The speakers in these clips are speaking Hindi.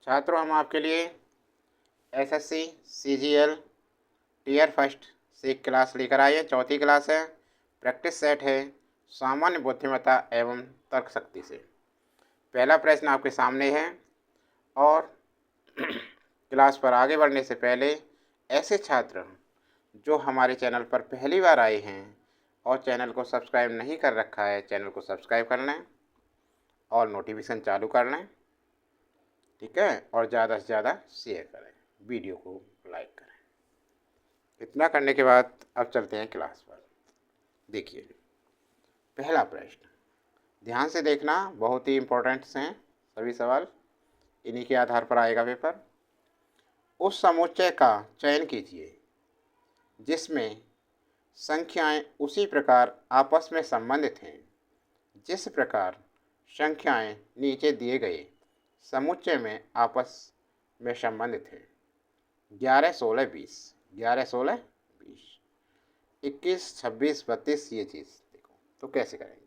छात्रों, हम आपके लिए एसएससी सीजीएल टीयर फर्स्ट से क्लास लेकर आए हैं। चौथी क्लास है, प्रैक्टिस सेट है सामान्य बुद्धिमत्ता एवं तर्क शक्ति से। पहला प्रश्न आपके सामने है। और क्लास पर आगे बढ़ने से पहले ऐसे छात्र जो हमारे चैनल पर पहली बार आए हैं और चैनल को सब्सक्राइब नहीं कर रखा है, चैनल को सब्सक्राइब कर लें और नोटिफिकेशन चालू कर लें, ठीक है। और ज़्यादा से ज़्यादा शेयर करें, वीडियो को लाइक करें। इतना करने के बाद अब चलते हैं क्लास पर। देखिए, पहला प्रश्न ध्यान से देखना, बहुत ही इम्पोर्टेंट हैं सभी सवाल, इन्हीं के आधार पर आएगा पेपर। उस समुच्चय का चयन कीजिए जिसमें संख्याएं उसी प्रकार आपस में संबंधित हैं जिस प्रकार संख्याएं नीचे दिए गए समुच्चय में आपस में संबंधित हैं। 11, 16, 20, 11, 16, 20, 21, 26, 32, ये चीज़ देखो तो कैसे करेंगे।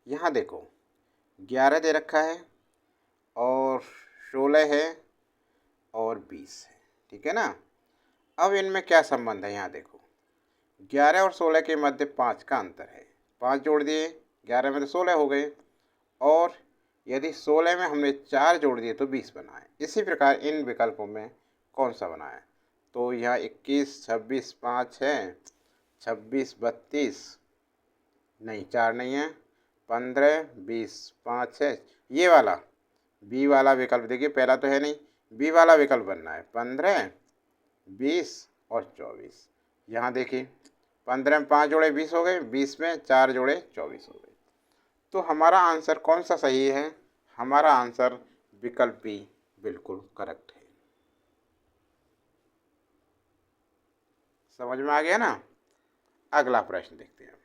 यहाँ देखो 11 दे रखा है और 16 है और 20 है, ठीक है ना। अब इनमें क्या संबंध है, यहाँ देखो 11 और 16 के मध्य 5 का अंतर है। 5 जोड़ दिए, 11 में तो 16 हो गए, और यदि 16 में हमने 4 जोड़ दिए तो 20 बना है। इसी प्रकार इन विकल्पों में कौन सा बना है, तो यहाँ 21, 26, 5 है, 26, 32 नहीं, 4 नहीं है, 15, 20, 5 है। ये वाला बी वाला विकल्प देखिए, पहला तो है नहीं, बी वाला विकल्प बनना है 15, 20 और 24। यहाँ देखिए 15 में 5 जोड़े 20 हो गए, 20 में 4 जोड़े 24 हो गए। तो हमारा आंसर कौन सा सही है, हमारा आंसर विकल्प बी बिल्कुल करेक्ट है। समझ में आ गया ना। अगला प्रश्न देखते हैं,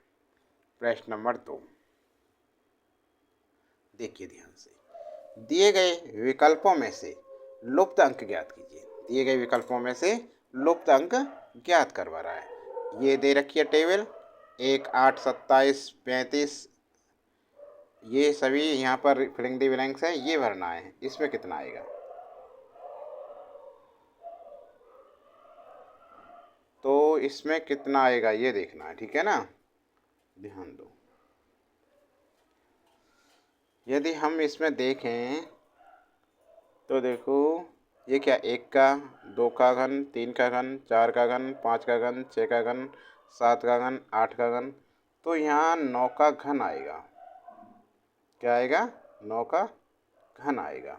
प्रश्न नंबर 2। देखिए ध्यान से, दिए गए विकल्पों में से लुप्त अंक ज्ञात कीजिए। दिए गए विकल्पों में से लुप्त अंक ज्ञात करवा रहा है। ये दे रखी है टेबल 1, 8, 27, 35, ये सभी यहाँ पर फिलिंग द ब्लैंक्स है, ये भरना है। इसमें कितना आएगा, तो इसमें कितना आएगा ये देखना है, ठीक है ना। ध्यान दो, यदि हम इसमें देखें तो देखो ये क्या, 1 का, 2 का घन, 3 का घन, 4 का घन, 5 का घन, 6 का घन, 7 का घन, 8 का घन, तो यहाँ 9 का घन आएगा। क्या आएगा, 9 का घन आएगा।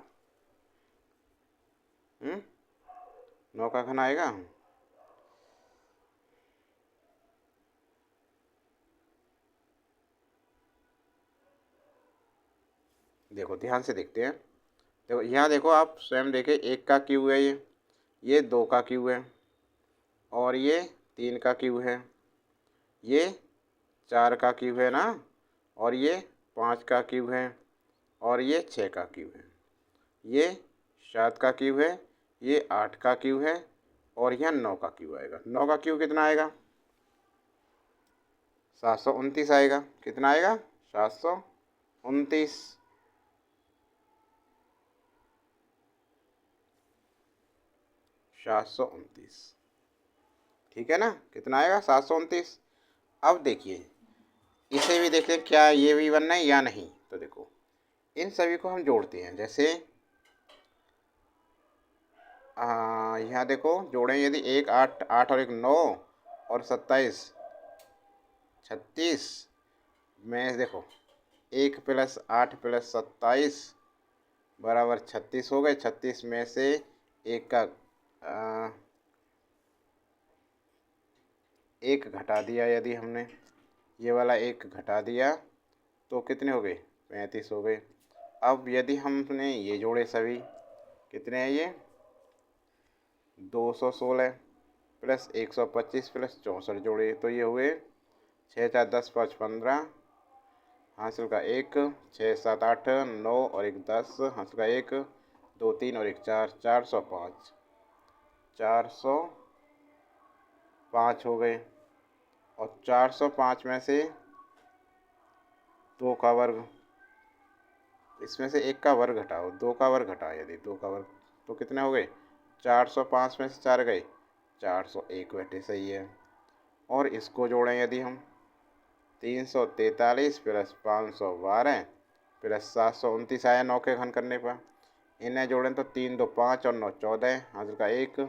9 का घन आएगा। देखो ध्यान से देखते हैं, देखो यहाँ देखो, आप स्वयं देखें, 1 का क्यू है, ये 2 का क्यू है, और ये 3 का क्यू है, ये 4 का क्यू है ना, और ये 5 का क्यू है, और ये 6 का क्यू है, ये 7 का क्यू है, ये 8 का क्यू है, और यहाँ 9 का क्यू आएगा। 9 का क्यू कितना आएगा, 729 आएगा। कितना आएगा, 729। 729, ठीक है ना। कितना आएगा, 729। अब देखिए, इसे भी देख लें, क्या ये भी बनना है या नहीं। तो देखो इन सभी को हम जोड़ते हैं। जैसे यहाँ देखो जोड़ें, यदि 1, 8, 8 और 1, 9 और 27, 36 में देखो 1 + 8 + 27 बराबर 36 हो गए। 36 में से एक का एक घटा दिया, यदि हमने ये वाला एक घटा दिया तो कितने हो गए, 35 हो गए। अब यदि हमने ये जोड़े सभी, कितने हैं ये, 216 + 125 + 64 जोड़े, तो ये हुए 6, 4, 10, 5, 15, हासिल का 1, 6, 7, 8, 9 और 1, 10, हासिल का 1, 2, 3 और 1, 4, 405, 405 हो गए। और 405 में से 2 का वर्ग इसमें से 1 का वर्ग घटाओ, 2 का वर्ग घटाओ, यदि 2 का वर्ग तो कितने हो गए 405 में से 4 गए 401 बेटे सही है। और इसको जोड़ें यदि हम 343 प्लस 512 प्लस 729 आया 9 के घन करने पर, इन्हें जोड़ें तो 3 2 5 और 9 14, हाजिर का 1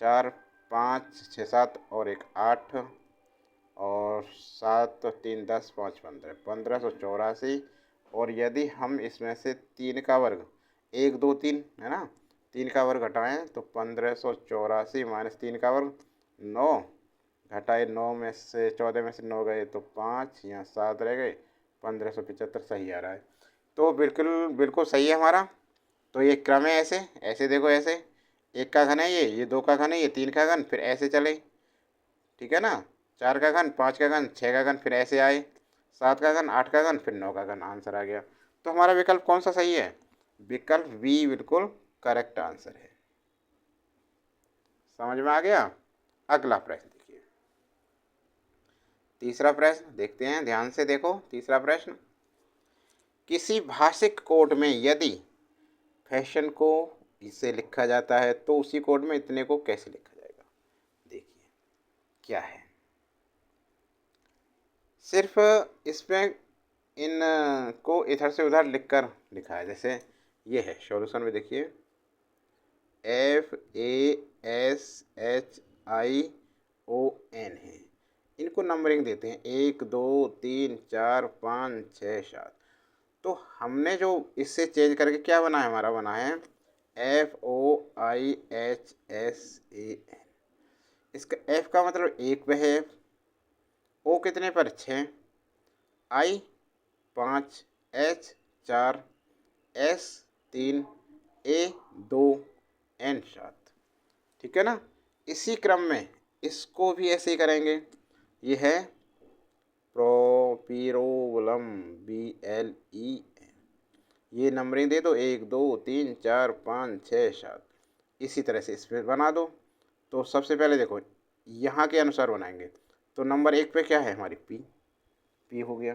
4 5 6 7 और 1 8 और 7 तो 3 10 5 15 1584। और यदि हम इसमें से 3 का वर्ग 1 2 3 है ना, 3 का वर्ग घटाएं तो 1584 माइनस 3 का वर्ग 9, घटाए 9 में से 14 में से 9 गए तो 5, यहाँ 7 रह गए 1575 सही आ रहा है। तो बिल्कुल बिल्कुल सही है हमारा। तो ये क्रम है, ऐसे ऐसे देखो, ऐसे 1 का घन है, ये 2 का घन है, ये 3 का घन, फिर ऐसे चले, ठीक है ना, 4 का घन 5 का घन 6 का घन, फिर ऐसे आए 7 का घन 8 का घन, फिर 9 का घन, आंसर आ गया। तो हमारा विकल्प कौन सा सही है? विकल्प बी बिल्कुल करेक्ट आंसर है। समझ में आ गया? अगला प्रश्न देखिए, तीसरा प्रश्न देखते हैं, ध्यान से देखो। तीसरा प्रश्न, किसी भाषिक कोड में यदि फैशन को इसे लिखा जाता है तो उसी कोड में इतने को कैसे लिखा जाएगा? देखिए क्या है, सिर्फ इसमें इन को इधर से उधर लिखकर लिखा है। जैसे ये है सॉल्यूशन में, देखिए FASHION है, इनको नंबरिंग देते हैं 1 2 3 4 5 6 7। तो हमने जो इससे चेंज करके क्या बना है, हमारा बना है FOIHSAN। इसका F का मतलब 1 पे है, O कितने पर 6, I 5, H 4, S 3, A 2, N 7, ठीक है ना। इसी क्रम में इसको भी ऐसे ही करेंगे। ये है प्रोपिरोलम BLEN, ये नंबरिंग दे दो 1 2 3 4 5 6 7, इसी तरह से इस पर बना दो। तो सबसे पहले देखो यहाँ के अनुसार बनाएंगे, तो नंबर 1 पे क्या है हमारी पी हो गया।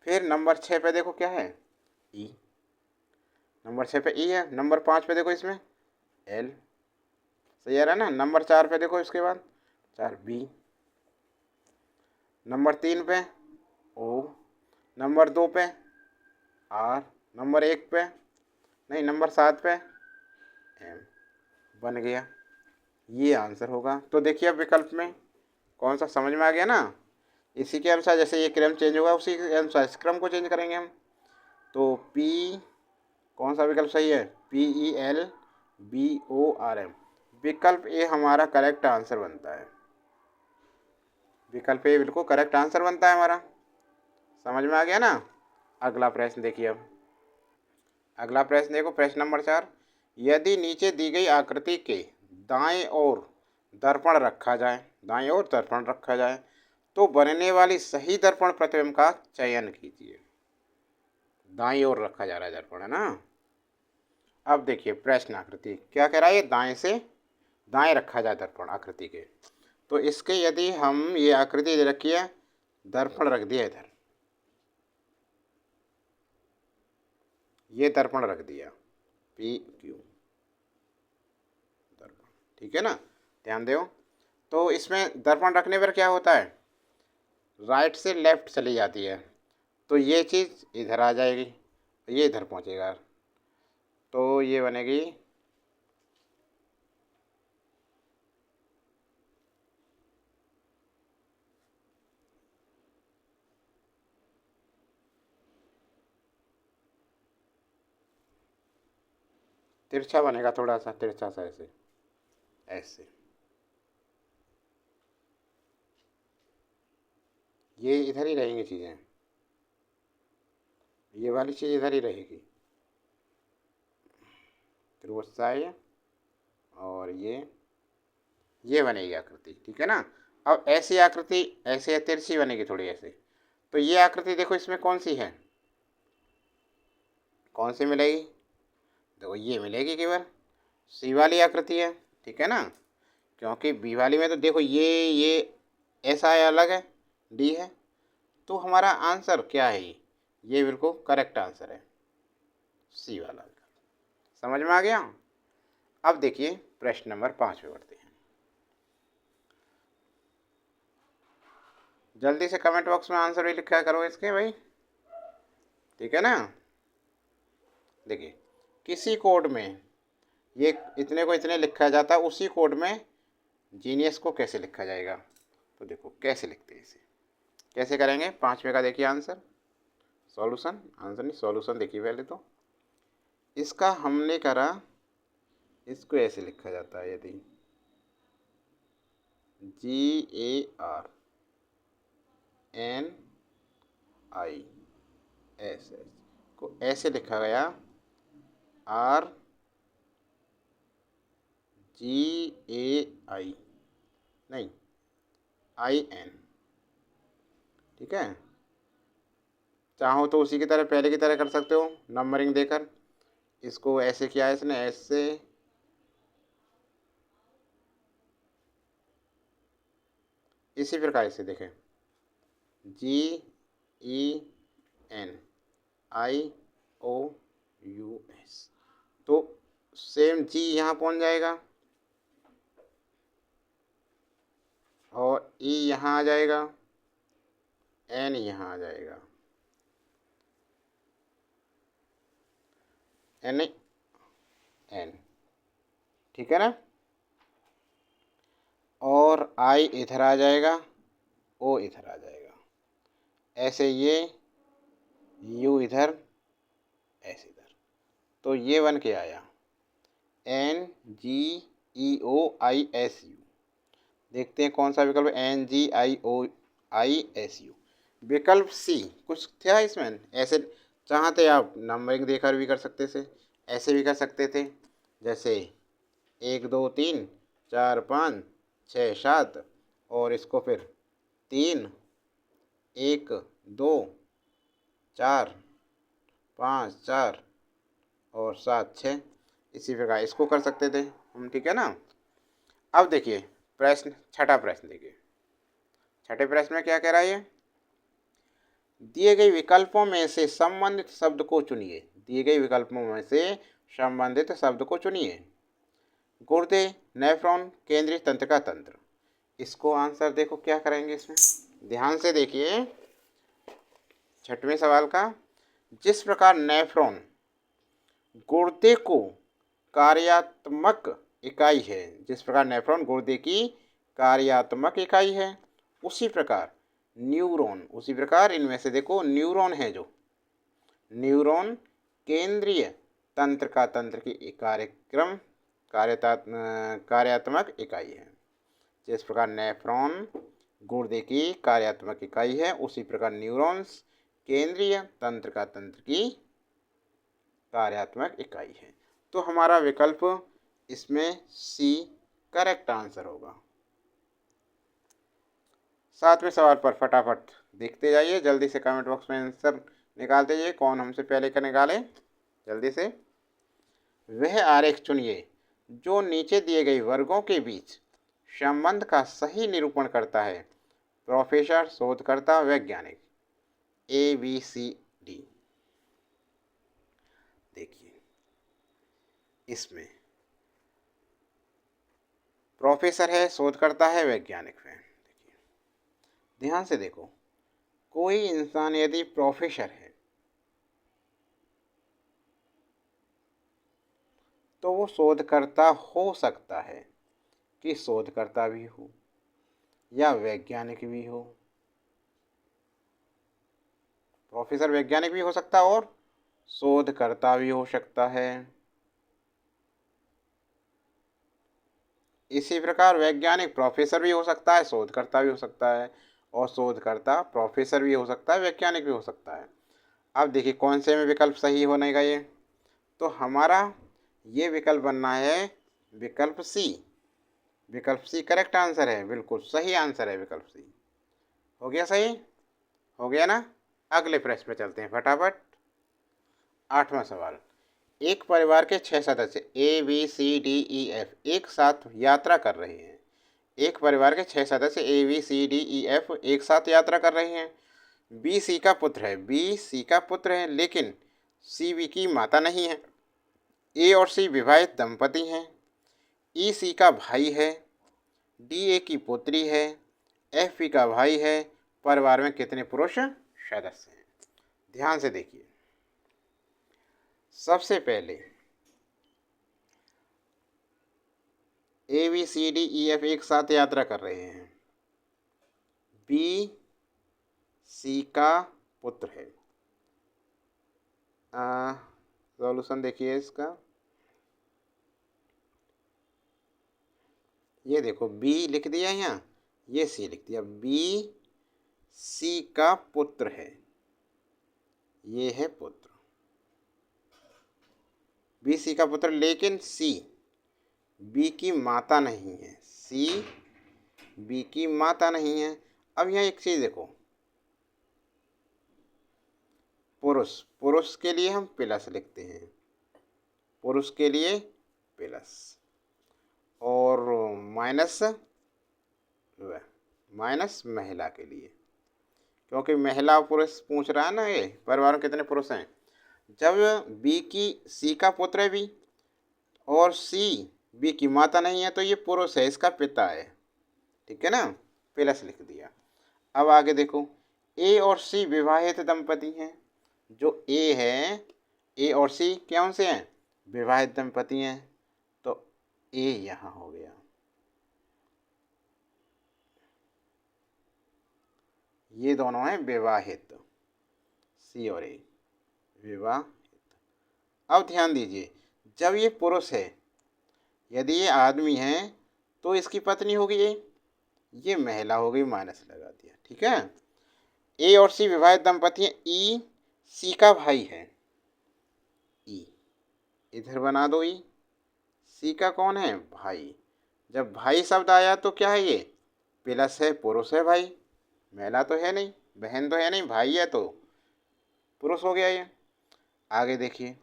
फिर नंबर 6 पे देखो क्या है ई, नंबर 6 पे ई है। नंबर 5 पे देखो इसमें एल, सही आ रहा है ना। नंबर 4 पे देखो, इसके बाद 4 बी, नंबर 3 पे ओ, नंबर 2 पे आर, नंबर 1 पे नहीं, नंबर 7 पे एम, बन गया। ये आंसर होगा। तो देखिए अब विकल्प में कौन सा समझ में आ गया ना। इसी के अनुसार जैसे ये क्रम चेंज होगा उसी के अनुसार इस क्रम को चेंज करेंगे हम। तो पी, कौन सा विकल्प सही है? PELBORM, विकल्प ए हमारा करेक्ट आंसर बनता है। विकल्प ए बिल्कुल करेक्ट आंसर बनता है हमारा। समझ में आ गया ना। अगला प्रश्न देखिए अब, अगला प्रश्न देखो, प्रश्न नंबर 4, यदि नीचे दी गई आकृति के दाएं ओर दर्पण रखा जाए, दाएं ओर दर्पण रखा जाए तो बनने वाली सही दर्पण प्रतिबिंब का चयन कीजिए। दाएं ओर रखा जा रहा है दर्पण, है ना। अब देखिए प्रश्न आकृति क्या कह रहा है, दाएं से दाएं रखा जाए दर्पण आकृति के। तो इसके यदि हम ये आकृति दे रखी है, दर्पण रख दिया इधर, ये दर्पण रख दिया PQ दर्पण, ठीक है ना, ध्यान दो। तो इसमें दर्पण रखने पर क्या होता है, राइट से लेफ्ट चली जाती है, तो ये चीज़ इधर आ जाएगी, ये इधर पहुंचेगा, तो ये बनेगी तिरछा, बनेगा थोड़ा सा तिरछा सा, ऐसे ऐसे, ये इधर ही रहेंगी चीज़ें, ये वाली चीज़ इधर ही रहेगी, त्रिभुजाएं, और ये बनेगी आकृति, ठीक है ना। अब ऐसी आकृति ऐसे तिरछी बनेगी थोड़ी ऐसे, तो ये आकृति देखो इसमें कौन सी है, कौन सी मिलेगी, देखो ये मिलेगी केवल, सी वाली आकृति है, ठीक है ना। क्योंकि बी वाली में तो देखो ये ऐसा है, अलग है, डी है, तो हमारा आंसर क्या है, ये बिल्कुल करेक्ट आंसर है। सी वाला विकल्प। समझ में आ गया। अब देखिए प्रश्न नंबर 5 पे बढ़ते हैं। जल्दी से कमेंट बॉक्स में आंसर भी लिखा करो इसके भाई, ठीक है ना। देखिए किसी कोड में ये इतने को इतने लिखा जाता है, उसी कोड में जीनियस को कैसे लिखा जाएगा। तो देखो कैसे लिखते हैं इसे, कैसे करेंगे। 5वें का देखिए आंसर, सॉल्यूशन, आंसर नहीं सॉल्यूशन। देखिए पहले तो इसका हमने करा, इसको ऐसे लिखा जाता है, यदि GARNISS को ऐसे लिखा गया RGAI नहीं IN, ठीक है। चाहो तो उसी की तरह पहले की तरह कर सकते हो, नंबरिंग देकर। इसको ऐसे किया है इसने, ऐसे इसी प्रकार से देखें GENIOUS, तो सेम जी यहाँ पहुँच जाएगा और ई यहाँ आ जाएगा, एन यहाँ आ जाएगा, एन, ठीक है ना। और आई इधर आ जाएगा, ओ इधर आ जाएगा, ऐसे ये यू इधर, ऐसे इधर। तो ये बन के आया NGEOISU। देखते हैं कौन सा विकल्प NGIOISU। विकल्प सी कुछ था इसमें, ऐसे चाहते आप नंबरिंग देकर भी कर सकते थे, ऐसे भी कर सकते थे, जैसे 1 2 3 4 5 6 7 और इसको फिर 3 1 2 4 5 4 और 7 6, इसी प्रकार इसको कर सकते थे हम, ठीक है ना। अब देखिए प्रश्न, छठा प्रश्न देखिए। छठे प्रश्न में क्या कह रहा है ये, दिए गए विकल्पों में से संबंधित शब्द को चुनिए। दिए गए विकल्पों में से संबंधित शब्द को चुनिए। गुर्दे, नेफ्रॉन, केंद्रीय तंत्र का तंत्र। इसको आंसर देखो क्या करेंगे इसमें, ध्यान से देखिए। छठवें सवाल का, जिस प्रकार नेफ्रॉन गुर्दे को कार्यात्मक इकाई है, जिस प्रकार नेफ्रॉन गुर्दे की कार्यात्मक इकाई है, उसी प्रकार न्यूरॉन, उसी प्रकार इनमें से देखो न्यूरॉन है, जो न्यूरॉन केंद्रीय तंत्र का तंत्र की कार्यक्रम कार्यात्मक इकाई है। जिस प्रकार नेफ्रॉन गुर्दे की कार्यात्मक इकाई है, उसी प्रकार न्यूरॉन्स केंद्रीय तंत्र का तंत्र की कार्यात्मक इकाई है। तो हमारा विकल्प इसमें सी करेक्ट आंसर होगा। 7वें सवाल पर फटाफट देखते जाइए, जल्दी से कमेंट बॉक्स में आंसर निकालते जाइए, कौन हमसे पहले का निकाले जल्दी से। वह आरेख चुनिए जो नीचे दिए गए वर्गों के बीच संबंध का सही निरूपण करता है। प्रोफेसर, शोधकर्ता, वैज्ञानिक, ABCD। देखिए इसमें प्रोफेसर है, शोधकर्ता है, वैज्ञानिक है। देखिए ध्यान से देखो, कोई इंसान यदि प्रोफेसर है तो वो शोधकर्ता हो सकता है, कि शोधकर्ता भी हो या वैज्ञानिक भी हो। प्रोफेसर वैज्ञानिक भी हो सकता है और शोधकर्ता भी हो सकता है। इसी प्रकार वैज्ञानिक प्रोफेसर भी हो सकता है, शोधकर्ता भी हो सकता है, और शोधकर्ता प्रोफेसर भी हो सकता है, वैज्ञानिक भी हो सकता है। अब देखिए कौन से में विकल्प सही होने का ये, तो हमारा ये विकल्प बनना है विकल्प सी। विकल्प सी करेक्ट आंसर है, बिल्कुल सही आंसर है विकल्प सी। हो गया सही, हो गया ना। अगले प्रश्न पे चलते हैं फटाफट। 8वां सवाल, एक परिवार के 6 सदस्य ABCDEF एक साथ यात्रा कर रहे हैं। एक परिवार के 6 सदस्य ABCDEF एक साथ यात्रा कर रहे हैं। बी सी का पुत्र है, लेकिन सी बी की माता नहीं है। ए और सी विवाहित दंपति हैं। ई सी का भाई है। डी ए की पुत्री है। एफ पी का भाई है। परिवार में कितने पुरुष सदस्य हैं? ध्यान से देखिए। सबसे पहले A B C D E F एक साथ यात्रा कर रहे हैं। बी सी का पुत्र है। सॉल्यूशन देखिए इसका। ये देखो बी लिख दिया यहाँ, ये सी लिख दिया। बी सी का पुत्र है, ये है पुत्र। बी सी का पुत्र, लेकिन सी बी की माता नहीं है। सी बी की माता नहीं है। अब यहाँ एक चीज देखो, पुरुष, पुरुष के लिए हम प्लस लिखते हैं, पुरुष के लिए प्लस, और माइनस माइनस महिला के लिए, क्योंकि महिला और पुरुष पूछ रहा है ना, ये परिवार में कितने पुरुष हैं। जब बी की सी का पुत्र है बी, और सी बी की माता नहीं है, तो ये पुरुष है, इसका पिता है। ठीक है ना, प्लस लिख दिया। अब आगे देखो, ए और सी विवाहित दंपति हैं। जो ए है, ए और सी कौन से हैं? विवाहित दंपति हैं, तो ए यहाँ हो गया। ये दोनों हैं विवाहित, सी और ए विवाहित। अब ध्यान दीजिए, जब ये पुरुष है, यदि ये आदमी है तो इसकी पत्नी होगी ये महिला हो गई, माइनस लगा दिया। ठीक है। ए और सी विवाहित दंपति हैं। ई सी का भाई है। ई इधर बना दो, ई सी का कौन है? भाई। जब भाई शब्द आया तो क्या है? ये प्लस है, पुरुष है भाई, महिला तो है नहीं, बहन तो है नहीं, भाई है तो पुरुष हो गया ये। आगे देखिए,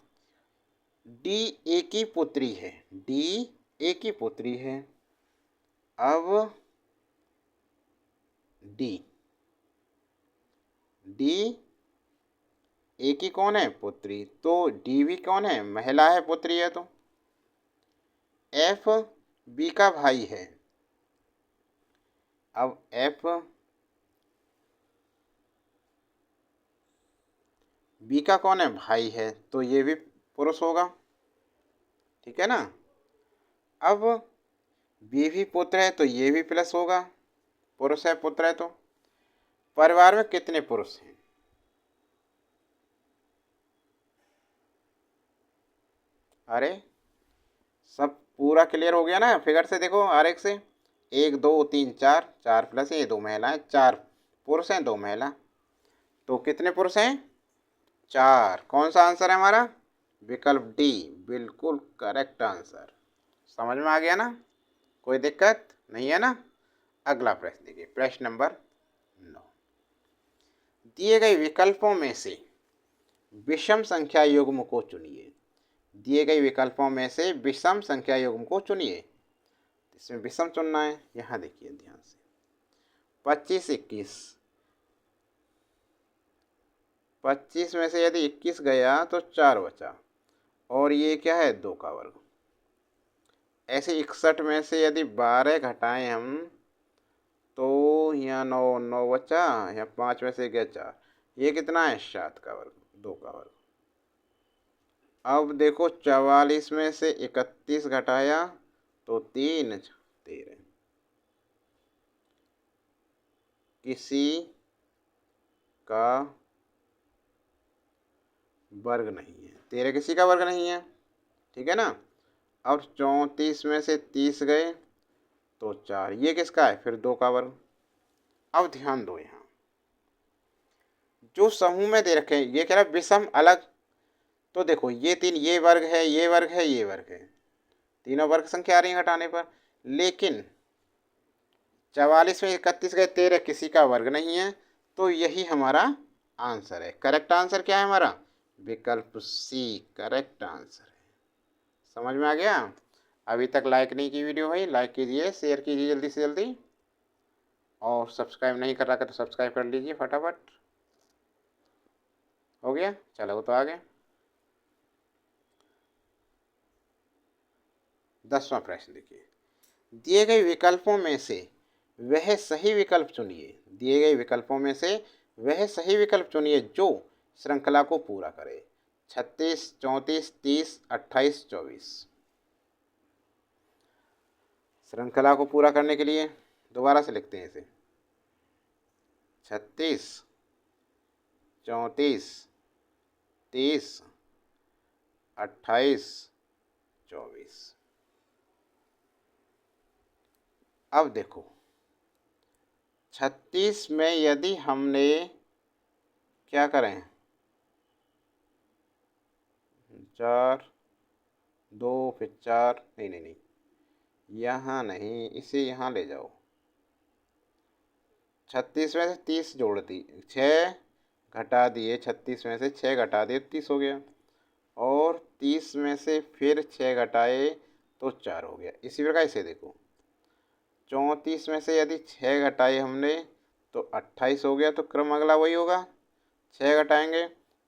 डी ए की पुत्री है। डी ए की पुत्री है। अब डी डी ए की कौन है? पुत्री, तो डी भी कौन है? महिला है, पुत्री है। तो एफ बी का भाई है। अब एफ बी का कौन है? भाई है, तो ये भी पुरुष होगा। ठीक है ना। अब बी भी पुत्र है, तो ये भी प्लस होगा, पुरुष है, पुत्र है। तो परिवार में कितने पुरुष हैं? अरे सब पूरा क्लियर हो गया ना। फिगर से देखो, आरेख से। 1 2 3 4, 4 प्लस ये 2 महिलाएं, 4 पुरुष हैं, 2 महिला, तो कितने पुरुष हैं? 4। कौन सा आंसर है हमारा? विकल्प डी, बिल्कुल करेक्ट आंसर। समझ में आ गया ना? कोई दिक्कत नहीं है ना? अगला प्रश्न देखिए, प्रश्न नंबर 9। दिए गए विकल्पों में से विषम संख्या युग्म को चुनिए। दिए गए विकल्पों में से विषम संख्या युग्म को चुनिए। इसमें विषम चुनना है। यहाँ देखिए ध्यान से, 25 21, 25 में से यदि 21 गया तो 4 बचा, और ये क्या है? 2 का वर्ग। ऐसे 61 में से यदि 12 घटाएं हम, तो यहाँ 9 9 बचा, यहाँ 5 में से गया 4, ये कितना है? 7 का वर्ग, 2 का वर्ग। अब देखो 44 में से 31 घटाया तो 3 13, किसी का वर्ग नहीं है, 13 किसी का वर्ग नहीं है। ठीक है ना। अब 34 में से 30 गए तो 4, ये किसका है? फिर 2 का वर्ग। अब ध्यान दो, यहाँ जो समूह में दे रखे हैं, ये कह रहा है विषम अलग, तो देखो ये 3, ये वर्ग है, ये वर्ग है, ये वर्ग है, तीनों वर्ग संख्या आ रही है घटाने पर। लेकिन 44 में 31 गए, 13 किसी का वर्ग नहीं है, तो यही हमारा आंसर है। करेक्ट आंसर क्या है हमारा? विकल्प सी करेक्ट आंसर है। समझ में आ गया? अभी तक लाइक नहीं की वीडियो भाई, लाइक कीजिए, शेयर कीजिए जल्दी से जल्दी, और सब्सक्राइब नहीं कर रखा तो सब्सक्राइब कर लीजिए फटाफट। हो गया? चलो तो आगे। 10वां प्रश्न देखिए, दिए गए विकल्पों में से वह सही विकल्प चुनिए। दिए गए विकल्पों में से वह सही विकल्प चुनिए जो श्रृंखला को पूरा करे। 36, 34, 30, 28, 24। श्रृंखला को पूरा करने के लिए दोबारा से लिखते हैं इसे। 36, 34, 30, 28, 24। अब देखो 36 में यदि हमने क्या करें, 4, 2, फिर 4, नहीं, यहाँ नहीं, इसे यहाँ ले जाओ। 36 में से 30 जोड़ दी, 6 घटा दिए, 36 में से 6 घटा दिए 30 हो गया, और 30 में से फिर 6 घटाए तो 4 हो गया। इसी प्रकार इसे देखो, 34 में से यदि 6 घटाए हमने तो 28 हो गया, तो क्रम अगला वही होगा। 6 घटाएंगे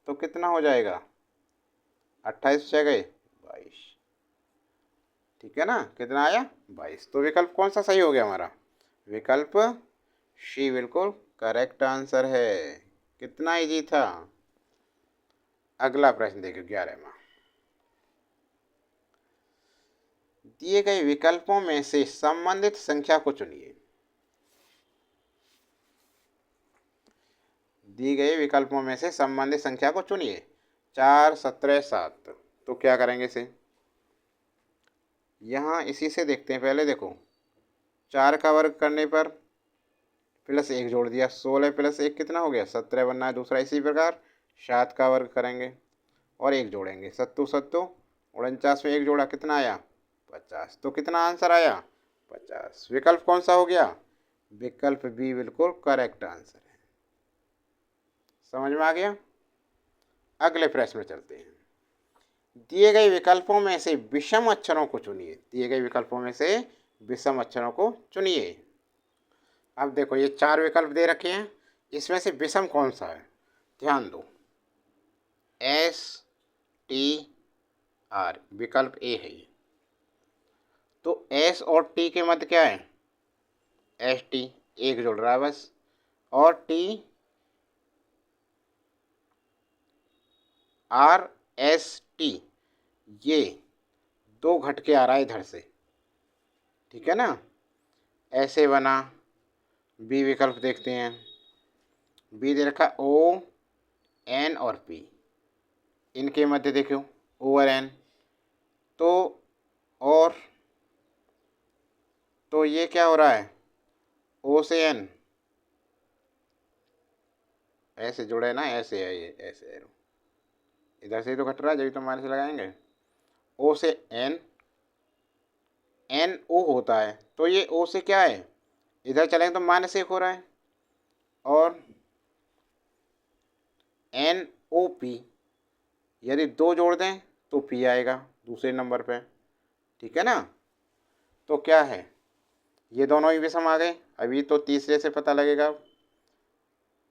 तो कितना हो जाएगा, 28 6 गए 22, ठीक है ना, कितना आया 22। तो विकल्प कौन सा सही हो गया हमारा, विकल्प सी बिल्कुल करेक्ट आंसर है। कितना इजी था। अगला प्रश्न देखिए 11वां, दिए गए विकल्पों में से संबंधित संख्या को चुनिए। दी गए विकल्पों में से संबंधित संख्या को चुनिए। 4, 17, 7। तो क्या करेंगे इसे, यहाँ इसी से देखते हैं। पहले देखो 4 का वर्ग करने पर प्लस 1 जोड़ दिया, 16 प्लस 1 कितना हो गया, 17 बनना है दूसरा। इसी प्रकार 7 का वर्ग करेंगे और 1 जोड़ेंगे, 7 7 49 में 1 जोड़ा कितना आया 50। तो कितना आंसर आया 50। विकल्प कौन सा हो गया, विकल्प बी बिल्कुल करेक्ट आंसर है। समझ में आ गया। अगले प्रश्न में चलते हैं। दिए गए विकल्पों में से विषम अक्षरों को चुनिए। दिए गए विकल्पों में से विषम अक्षरों को चुनिए। अब देखो ये 4 विकल्प दे रखे हैं, इसमें से विषम कौन सा है, ध्यान दो। एस टी आर, विकल्प ए है ये। तो एस और टी के मध्य क्या है, एस टी, 1 जुड़ रहा है बस, और टी आर एस टी, ये 2 घट के आ रहा है इधर से, ठीक है ना, ऐसे बना। बी विकल्प देखते हैं। बी दे रखा ओ एन और पी, इनके मध्य देखो ओ और एन, तो ये क्या हो रहा है, ओ से एन ऐसे जुड़े ना, ऐसे है ये, ऐसे है, इधर से ही तो घट रहा है, जब तो माइनस लगाएंगे। ओ से एन, एन ओ होता है, तो ये ओ से क्या है, इधर चलेंगे तो -1 हो रहा है, और एन ओ पी, यदि 2 जोड़ दें तो पी आएगा दूसरे नंबर पे, ठीक है ना। तो क्या है, ये दोनों ही विषम आ गए। अभी तो तीसरे से पता लगेगा,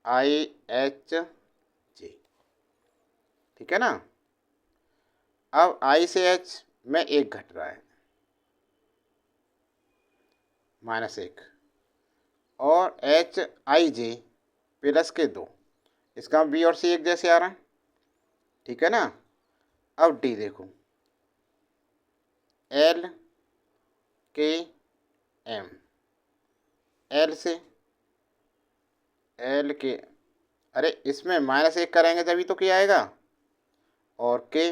आई एच जे, ठीक है ना। अब आई से एच में 1 घट रहा है, -1, और एच आई जे प्लस के 2, इसका बी और सी एक जैसे आ रहा है, ठीक है ना। अब डी देखो, एल के एम, एल से एल के, अरे इसमें -1 करेंगे तभी तो क्या आएगा, और के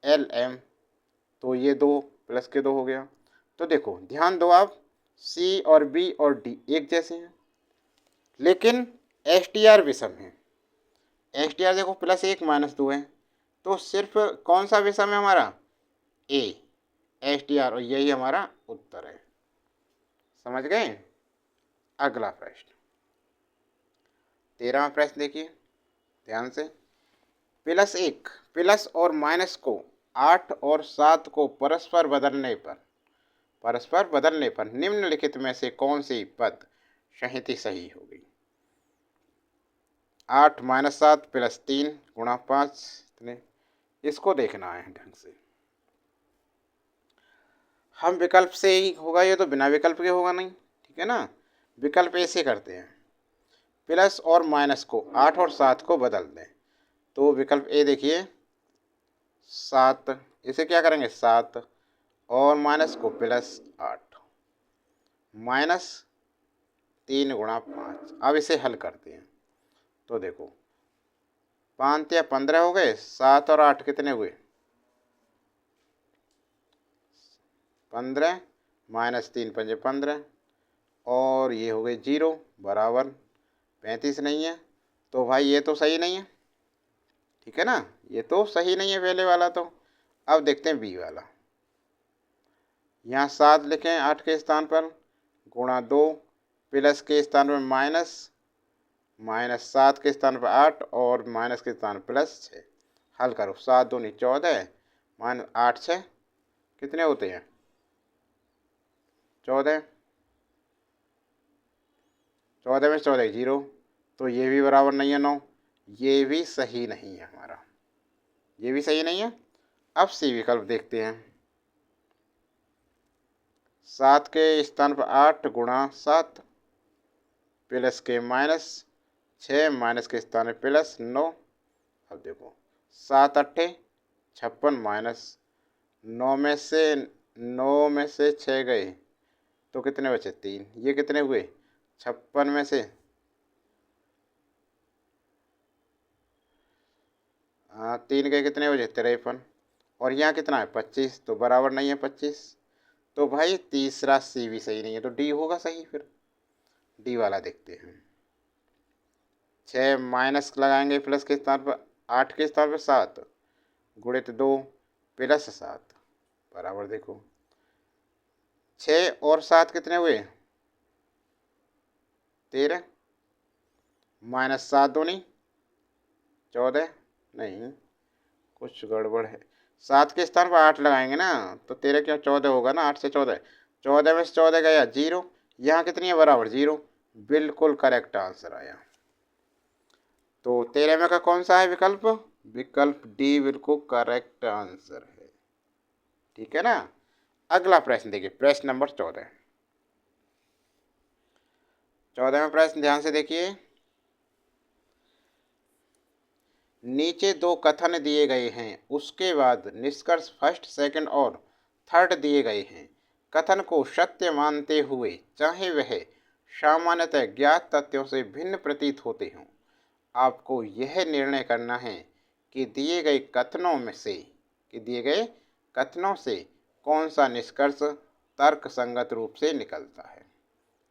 एल एम, तो ये 2 प्लस के 2 हो गया। तो देखो ध्यान दो आप, सी और बी और डी एक जैसे हैं, लेकिन एस टी आर विषम है। एस टी आर देखो +1 -2 है, तो सिर्फ कौन सा विषम है हमारा, ए, एस टी आर, और यही हमारा उत्तर है। समझ गए। अगला प्रश्न 13वां प्रश्न देखिए ध्यान से। +1 प्लस और माइनस को 8 और 7 को परस्पर बदलने पर निम्नलिखित में से कौन सी पद संहिता सही होगी। 8 माइनस 7 प्लस 3 गुणा 5 इतने, इसको देखना है ढंग से। हम विकल्प से ही होगा ये, तो बिना विकल्प के होगा नहीं, ठीक है ना। विकल्प ऐसे करते हैं, प्लस और माइनस को 8 और 7 को बदल दें। तो विकल्प ए देखिए 7, इसे क्या करेंगे 7 और माइनस को प्लस 8 माइनस 3 गुणा 5। अब इसे हल करते हैं तो देखो 5 या 15 हो गए, 7 और 8 कितने हुए 15 माइनस 3 पंजे 15 और ये हो गए 0 बराबर 35 नहीं है। तो भाई ये तो सही नहीं है, ठीक है ना, ये तो सही नहीं है पहले वाला। तो अब देखते हैं बी वाला। यहाँ 7 लिखें 8 के स्थान पर, गुणा 2 प्लस के स्थान पर माइनस, माइनस 7 के स्थान पर 8 और माइनस के स्थान पर प्लस 6। हल करो, 7 दूनी 14 माइनस 8 6 कितने होते हैं 14, 14 में 14 0। तो ये भी बराबर नहीं है 9, ये भी सही नहीं है हमारा, ये भी सही नहीं है। अब सी विकल्प देखते हैं, 7 के स्थान पर 8 गुणा 7 प्लस के माइनस 6 माइनस के स्थान पर प्लस 9। अब देखो 7 8 56 माइनस 9 में से 6 गए तो कितने बचे 3, ये कितने हुए 56 में से 3 गए कितने बचे 53 और यहाँ कितना है 25, तो बराबर नहीं है 25। तो भाई तीसरा सी भी सही नहीं है, तो डी होगा सही। फिर डी वाला देखते हैं, 6 माइनस लगाएंगे प्लस के स्थान पर 8 के स्थान पर 7 गुणित 2 प्लस 7 बराबर देखो 6 और 7 कितने हुए 13 माइनस 7 दूनी 14, नहीं कुछ गड़बड़ है, 7 के स्थान पर 8 लगाएंगे ना तो 13 क्यों 14 होगा ना, 8 से 14, 14 में से 14 गया 0, यहाँ कितनी है बराबर 0, बिल्कुल करेक्ट आंसर आया। तो 13 में का कौन सा है विकल्प, विकल्प डी बिल्कुल करेक्ट आंसर है, ठीक है ना। अगला प्रश्न देखिए, प्रश्न नंबर 14। 14वें प्रश्न ध्यान से देखिए, नीचे 2 कथन दिए गए हैं, उसके बाद निष्कर्ष फर्स्ट सेकंड और थर्ड दिए गए हैं। कथन को सत्य मानते हुए चाहे वह सामान्यतः ज्ञात तथ्यों से भिन्न प्रतीत होते हों, आपको यह निर्णय करना है कि दिए गए कथनों से कौन सा निष्कर्ष तर्कसंगत रूप से निकलता है।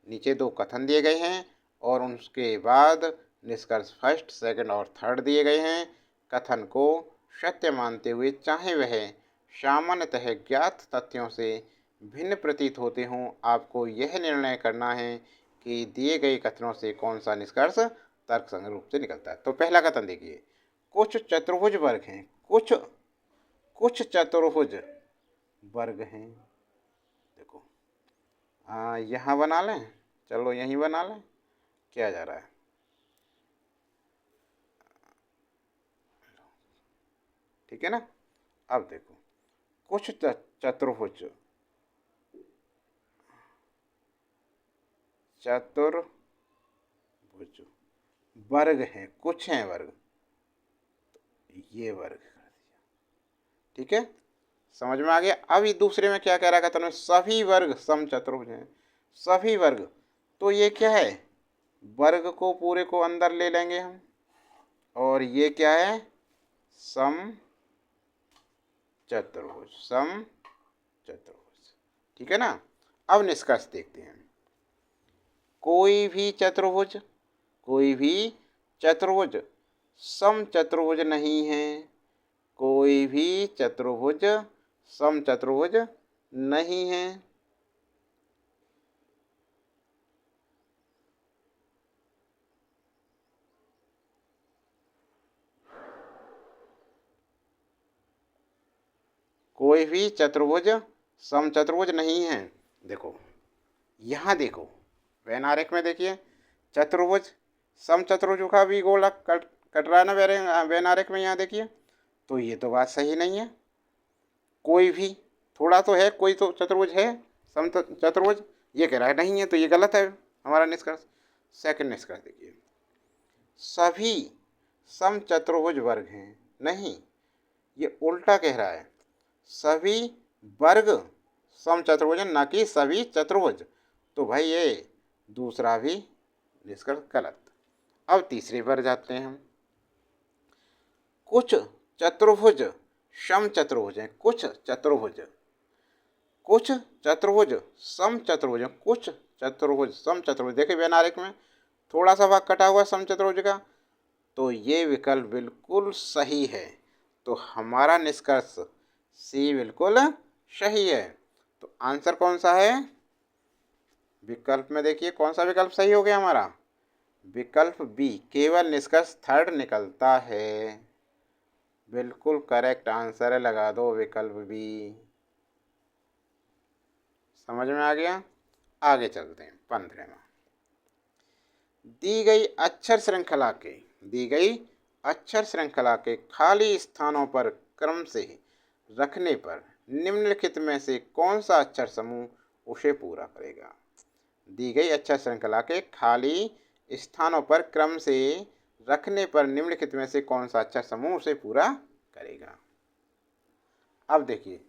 नीचे 2 कथन दिए गए हैं और उसके बाद निष्कर्ष फर्स्ट सेकंड और थर्ड दिए गए हैं। कथन को सत्य मानते हुए चाहे वह सामान्यतः ज्ञात तथ्यों से भिन्न प्रतीत होते हों, आपको यह निर्णय करना है कि दिए गए कथनों से कौन सा निष्कर्ष तर्कसंगत रूप से निकलता है। तो पहला कथन देखिए, कुछ चतुर्भुज वर्ग हैं, कुछ चतुर्भुज वर्ग हैं। देखो यहाँ बना लें, चलो यहीं बना लें, क्या जा रहा है, ठीक है ना। अब देखो कुछ चतुर्भुज वर्ग हैं, कुछ हैं वर्ग, तो ये वर्ग कर दिया, ठीक है, समझ में आ गया। अब ये दूसरे में क्या कह रहा है, कहता है सभी वर्ग समचतुर्भुज हैं, सभी वर्ग, तो ये क्या है, वर्ग को पूरे को अंदर ले लेंगे हम, और ये क्या है समचतुर्भुज, ठीक है ना। अब निष्कर्ष देखते हैं, कोई भी चतुर्भुज समचतुर्भुज नहीं है, कोई भी चतुर्भुज समचतुर्भुज नहीं है। कोई भी चतुर्भुज समचतुर्भुज नहीं है। देखो यहाँ देखो वैनारिक में देखिए, चतुर्भुज समचतुर्भुज का भी गोलक कट रहा है ना वैनारिक में, यहाँ देखिए। तो ये तो बात सही नहीं है, कोई भी थोड़ा तो है, कोई तो चतुर्भुज है सम चतुर्भुज, ये कह रहा है नहीं है, तो ये गलत है हमारा निष्कर्ष। सेकंड निष्कर्ष देखिए, सभी समचतुर्भुज वर्ग हैं, नहीं, ये उल्टा कह रहा है, सभी वर्ग समचतुर्भुज ना कि सभी चतुर्भुज। तो भाई ये दूसरा भी निष्कर्ष गलत। अब तीसरे पर जाते हैं हम। कुछ चतुर्भुज समचतुर्भुज हैं, कुछ चतुर्भुज, कुछ चतुर्भुज समचतुर्भुज हैं, कुछ चतुर्भुज समचतुर्भुज। देखिए वैनारिक में थोड़ा सा भाग कटा हुआ समचतुर्भुज का, तो ये विकल्प बिल्कुल सही है। तो हमारा निष्कर्ष सी बिल्कुल सही है। तो आंसर कौन सा है विकल्प में, देखिए कौन सा विकल्प सही हो गया हमारा, विकल्प बी। केवल निष्कर्ष थर्ड निकलता है, बिल्कुल करेक्ट आंसर है, लगा दो विकल्प बी। समझ में आ गया। आगे चलते हैं 15वां। दी गई अक्षर श्रृंखला के खाली स्थानों पर क्रम से रखने पर निम्नलिखित में से कौन सा अक्षर समूह उसे पूरा करेगा। दी गई अक्षर श्रृंखला के खाली स्थानों पर क्रम से रखने पर निम्नलिखित में से कौन सा अक्षर समूह उसे पूरा करेगा। अब देखिए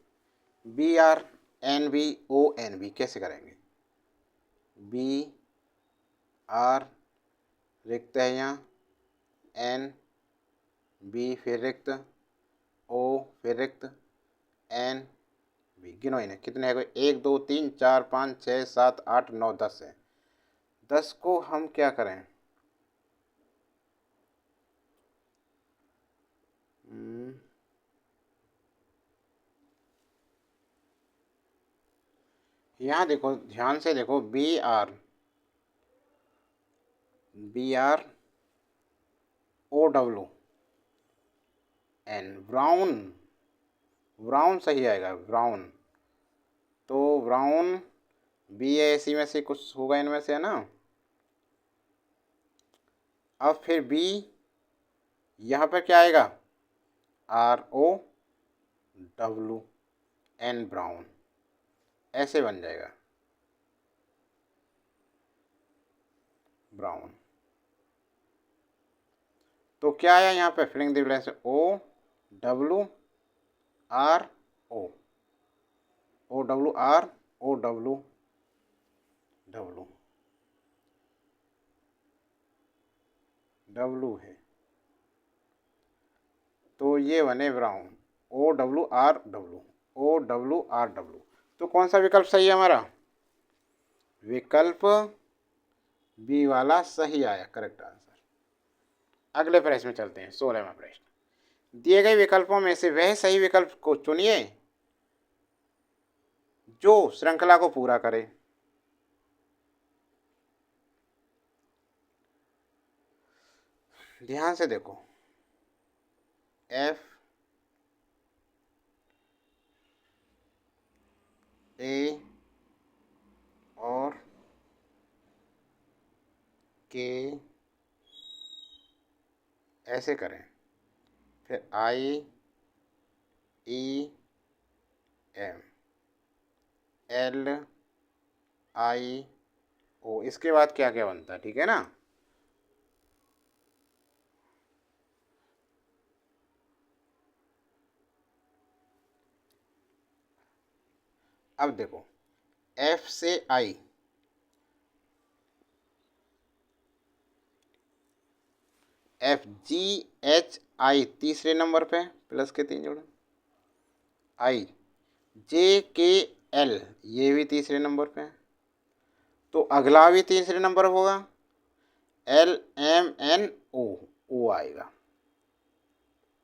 BRNBONB कैसे करेंगे। BR रिक्त है यहाँ, NB फिर रिक्त, O फिर रिक्त, NB। गिनो इन्हें कितने हैं, 1 2 3 4 5 6 7 8 9 10 है। 10 को हम क्या करें, यहाँ देखो ध्यान से देखो, BR OWN, ब्राउन, ब्राउन सही आएगा ब्राउन। तो ब्राउन बी है, इसी में से कुछ होगा इनमें से, है ना। अब फिर बी यहाँ पर क्या आएगा, ROWN, ब्राउन, ऐसे बन जाएगा ब्राउन। तो क्या आया यहाँ पे, फिलिंग द ब्लैंक्स, OWR है, तो ये बने ब्राउन, OWRW। तो कौन सा विकल्प सही है हमारा, विकल्प बी वाला सही आया, करेक्ट आंसर। अगले प्रश्न में चलते हैं, 16वां प्रश्न। दिए गए विकल्पों में से वह सही विकल्प को चुनिए जो श्रृंखला को पूरा करे। ध्यान से देखो, FA और K ऐसे करें, फिर IEM, LIO, इसके बाद क्या क्या बनता है, ठीक है ना। अब देखो F से I, FGHI तीसरे नंबर पे, प्लस के 3 जोड़े, IJKL ये भी तीसरे नंबर पे, तो अगला भी तीसरे नंबर होगा, LMNO आएगा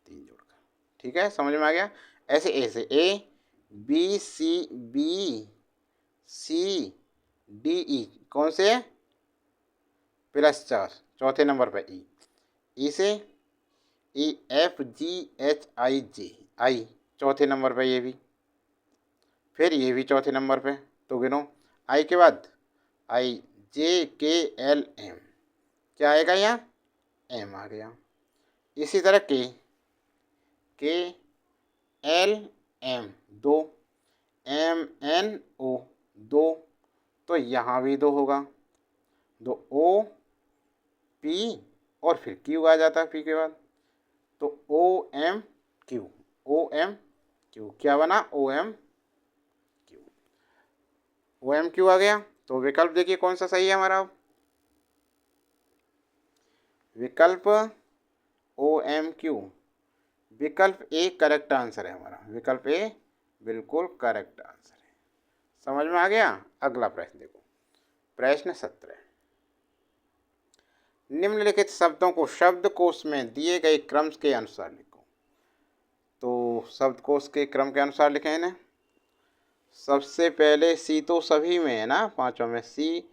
3 जोड़कर, ठीक है, समझ में आ गया। ऐसे A से ABCBCDE कौन से, +4 चौथे नंबर पे ई से EFGHIJ चौथे नंबर पे, ये भी, फिर ये भी चौथे नंबर पे। तो गिनो, आई के बाद IJKLM, क्या आएगा यहाँ, एम आ गया। इसी तरह के, K L M 2, M N O 2, तो यहाँ भी 2 होगा। 2 ओ पी और फिर क्यू आ जाता है पी के बाद, तो O M Q, O M Q क्या बना, O M Q, O M Q आ गया। तो विकल्प देखिए कौन सा सही है हमारा। विकल्प ओ एम क्यू, विकल्प ए करेक्ट आंसर है हमारा, विकल्प ए बिल्कुल करेक्ट आंसर है। समझ में आ गया। अगला प्रश्न देखो, प्रश्न 17, निम्नलिखित शब्दों को शब्दकोश में दिए गए क्रम के अनुसार लिखो। तो शब्दकोश के क्रम के अनुसार लिखें इन्हें। सबसे पहले सी तो सभी में है ना, पांचों में सी,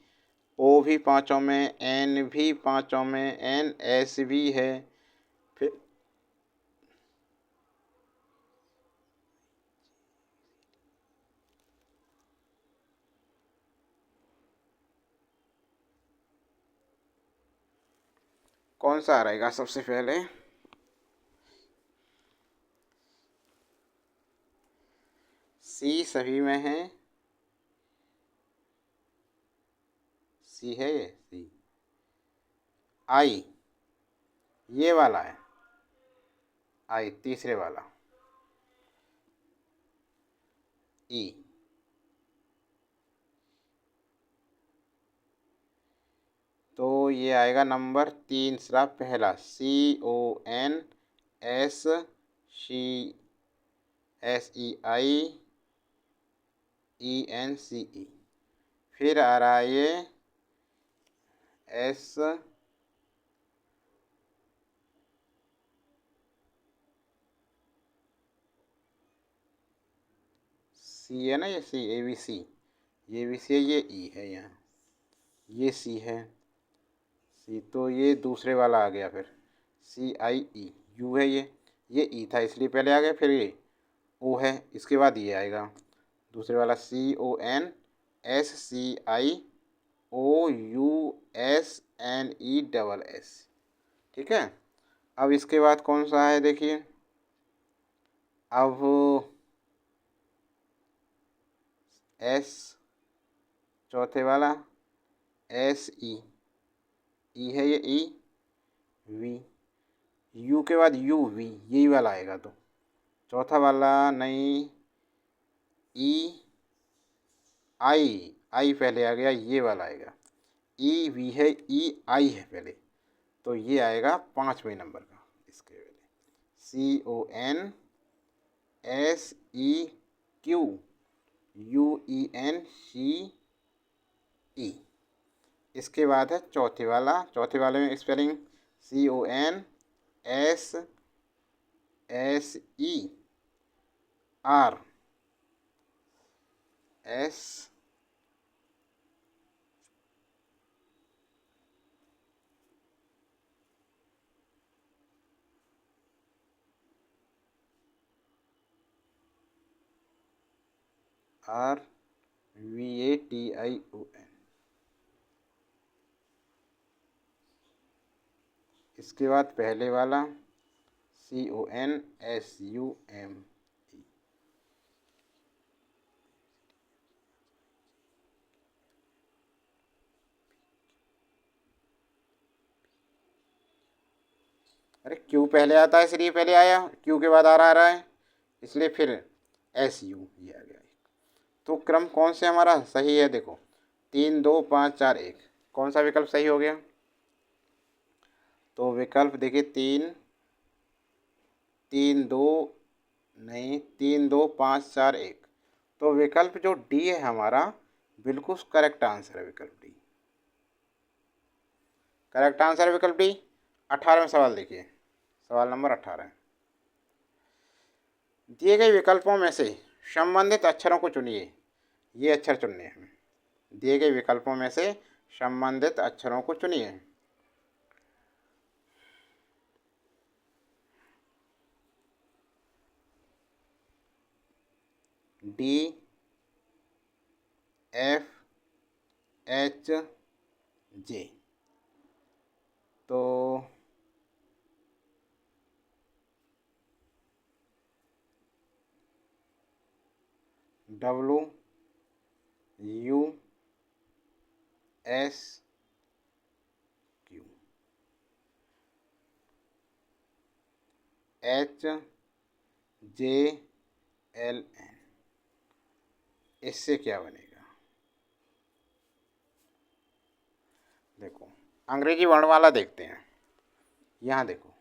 ओ भी पांचों में, एन भी पांचों में, एन एस भी है, फिर कौन सा रहेगा सबसे पहले, सी सभी में है, सी है ये, सी। आई ये वाला है, आई तीसरे वाला, ई, तो ये आएगा नंबर 3 सा पहला, C O N S C S E I E N C E. फिर आ रहा है ये एस सी है ना, ये सी, ए बी सी, ये भी सी है, ये ई है यहाँ, ये सी है, सी तो ये दूसरे वाला आ गया, फिर सी आई ई, यू है ये ई था इसलिए पहले आ गया, फिर ये ओ है, इसके बाद ये आएगा दूसरे वाला, C O N S C I O U S N E double S. ठीक है। अब इसके बाद कौन सा है देखिए, अब एस चौथे वाला, एस ई, ई है ये, ई वी, यू के बाद यू वी, यही वाला आएगा। तो चौथा वाला नहीं, ई आई, आई पहले आ गया, ये वाला आएगा, ई वी है, ई आई है पहले, तो ये आएगा 5वें नंबर का इसके पहले, C O N S E Q U E N C E. इसके बाद है चौथे वाला, चौथे वाले में spelling C O N S S E R S R V A T I O N. इसके बाद पहले वाला C O N S U M E. अरे क्यू पहले आता है इसलिए पहले आया, क्यू के बाद आ रहा है इसलिए फिर एस यू ये आ गया। तो क्रम कौन से हमारा सही है देखो, 3 2 5 4 1, कौन सा विकल्प सही हो गया। तो विकल्प देखिए 3 3 2 नहीं, 3 2 5 4 1, तो विकल्प जो डी है हमारा बिल्कुल करेक्ट आंसर है, विकल्प डी करेक्ट आंसर है, विकल्प डी। 18वां सवाल देखिए, सवाल नंबर 18, दिए गए विकल्पों में से संबंधित अक्षरों को चुनिए। ये अक्षर चुनने हैं हमें, दिए गए विकल्पों में से संबंधित अक्षरों को चुनिए। डी एफ एच जे, तो W U S Q H J L N, इससे क्या बनेगा? देखो अंग्रेजी वर्णमाला देखते हैं। यहाँ देखो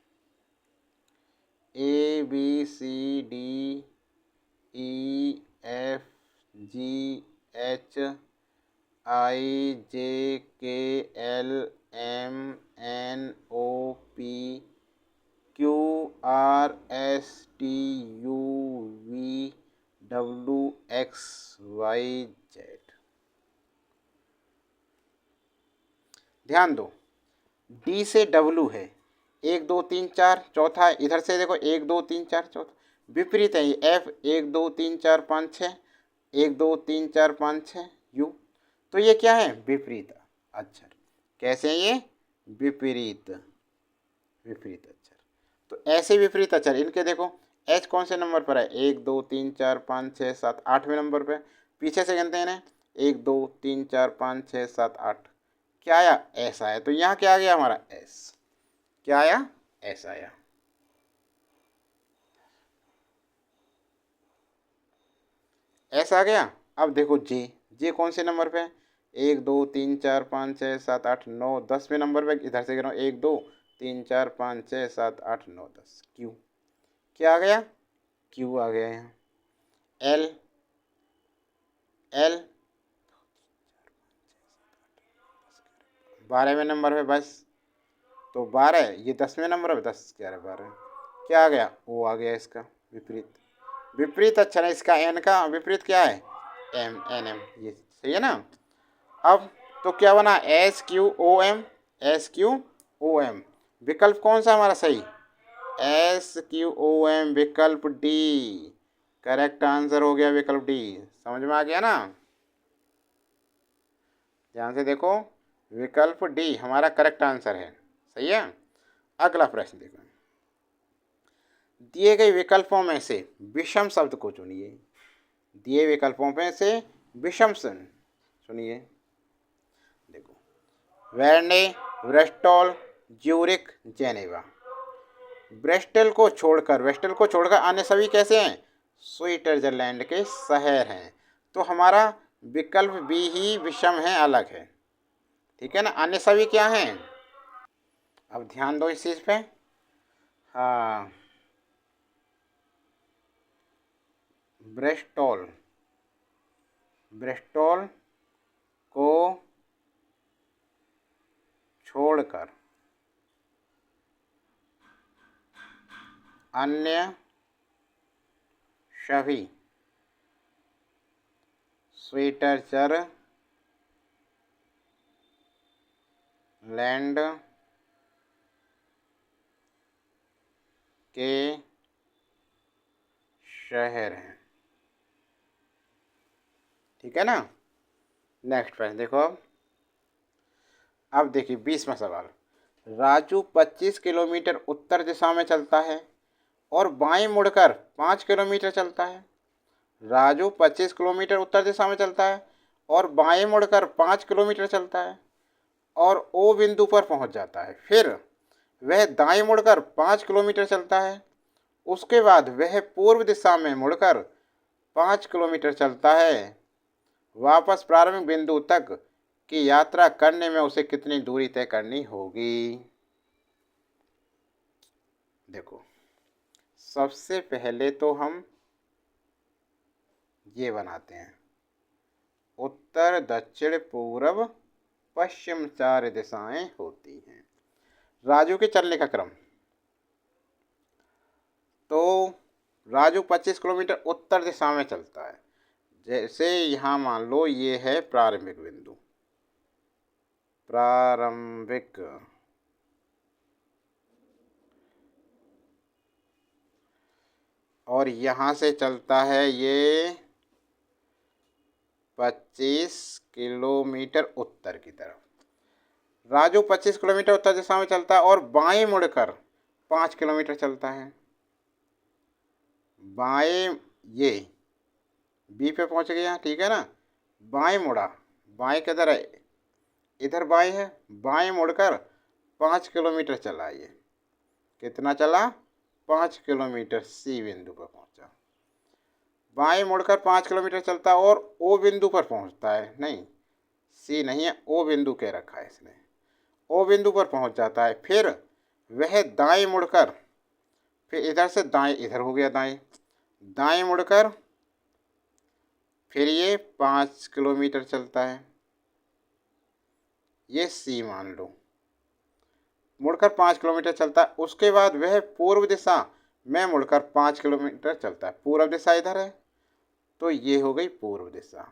ABCDEFGHIJKLMNOPQRSTUVWXYZ। ध्यान दो, डी से डब्लू है, 1 2 3 4, चौथा इधर से देखो 1 2 3 4, चौथा विपरीत है ये F 1 2 3 4 5 6, 1 2 3 4 5 6 U। तो ये क्या है? विपरीत अक्षर। कैसे हैं ये? विपरीत अक्षर। तो ऐसे विपरीत अक्षर इनके देखो, H कौन से नंबर पर है? 1 2 3 4 5 6 7 8वें नंबर पे। पीछे से गिनते हैं इन्हें, 1 2 3 4 5 6 7 8। क्या आया? S आया। तो यहाँ क्या आ गया हमारा? S। क्या आया? S आया। S आ गया। अब देखो J कौन से नंबर पे है? 1 2 3 4 5 6 7 8 9 10वें नंबर पे। इधर से गिनो, 1 2 3 4 5 6 7 8 9 10। Q क्या आ गया? Q आ गया यहाँ। L 12वें नंबर पे बस। तो 12, ये 10वें नंबर पे, 10 11 12। क्या आ गया? O आ गया इसका विपरीत अक्षर है इसका। N का विपरीत क्या है? M NM। ये सही है ना? अब तो क्या बना? SQOM। SQOM विकल्प कौन सा हमारा सही? SQOM विकल्प D। करेक्ट आंसर हो गया विकल्प D। समझ में आ गया ना? ध्यान से देखो, विकल्प D हमारा करेक्ट आंसर है। सही है। अगला प्रश्न देखो, दिए गए विकल्पों में से विषम शब्द को चुनिए। दिए विकल्पों में से विषम सुनिए। देखो, वेर्ने, ब्रेस्टॉल, ज्यूरिख, जेनेवा। ब्रेस्टल को छोड़कर अन्य सभी कैसे हैं? स्विट्जरलैंड के शहर हैं। तो हमारा विकल्प बी ही विषम है, अलग है। ठीक है ना? अन्य सभी क्या हैं? अब ध्यान दो इस चीज पे। हाँ, ब्रेस्टॉल को छोड़कर अन्य सभी स्विट्जरलैंड के शहर हैं। ठीक है ना? नेक्स्ट प्रश्न देखो। अब देखिए 20वां सवाल। राजू 25 किलोमीटर उत्तर दिशा में चलता है और बाएं मुड़कर 5 किलोमीटर चलता है। राजू 25 किलोमीटर उत्तर दिशा में चलता है और बाएं मुड़कर 5 किलोमीटर चलता है और ओ बिंदु पर पहुंच जाता है। फिर वह दाएं मुड़कर 5 किलोमीटर चलता है। उसके बाद वह पूर्व दिशा में मुड़कर 5 किलोमीटर चलता है। वापस प्रारंभिक बिंदु तक की यात्रा करने में उसे कितनी दूरी तय करनी होगी? देखो, सबसे पहले तो हम ये बनाते हैं, उत्तर दक्षिण पूर्व पश्चिम 4 दिशाएं होती हैं। राजू के चलने का क्रम, तो राजू 25 किलोमीटर उत्तर दिशा में चलता है। जैसे यहाँ मान लो ये है प्रारंभिक बिंदु, और यहाँ से चलता है ये 25 किलोमीटर उत्तर की तरफ। राजू 25 किलोमीटर उत्तर दिशा में चलता है और बाएं मुड़कर 5 किलोमीटर चलता है। बाएं, ये बी पे पहुंच गया, ठीक है ना। बाएं मुड़ा, बाएं किधर है, इधर बाएं है, बाएं मुड़कर 5 किलोमीटर चला। ये कितना चला, 5 किलोमीटर सी बिंदु पर पहुंचा। बाएं मुड़कर 5 किलोमीटर चलता है और ओ बिंदु पर पहुंचता है, नहीं सी नहीं है, ओ बिंदु के रखा है इसने। ओ बिंदु पर पहुंच जाता है, फिर वह दाएं मुड़कर, फिर इधर से दाएं, इधर हो गया दाएं, दाएं मुड़कर फिर ये 5 किलोमीटर चलता है। ये सी मान लो, मुड़कर 5 किलोमीटर चलता है। उसके बाद वह पूर्व दिशा में मुड़कर 5 किलोमीटर चलता है। पूर्व दिशा इधर है, तो ये हो गई पूर्व दिशा,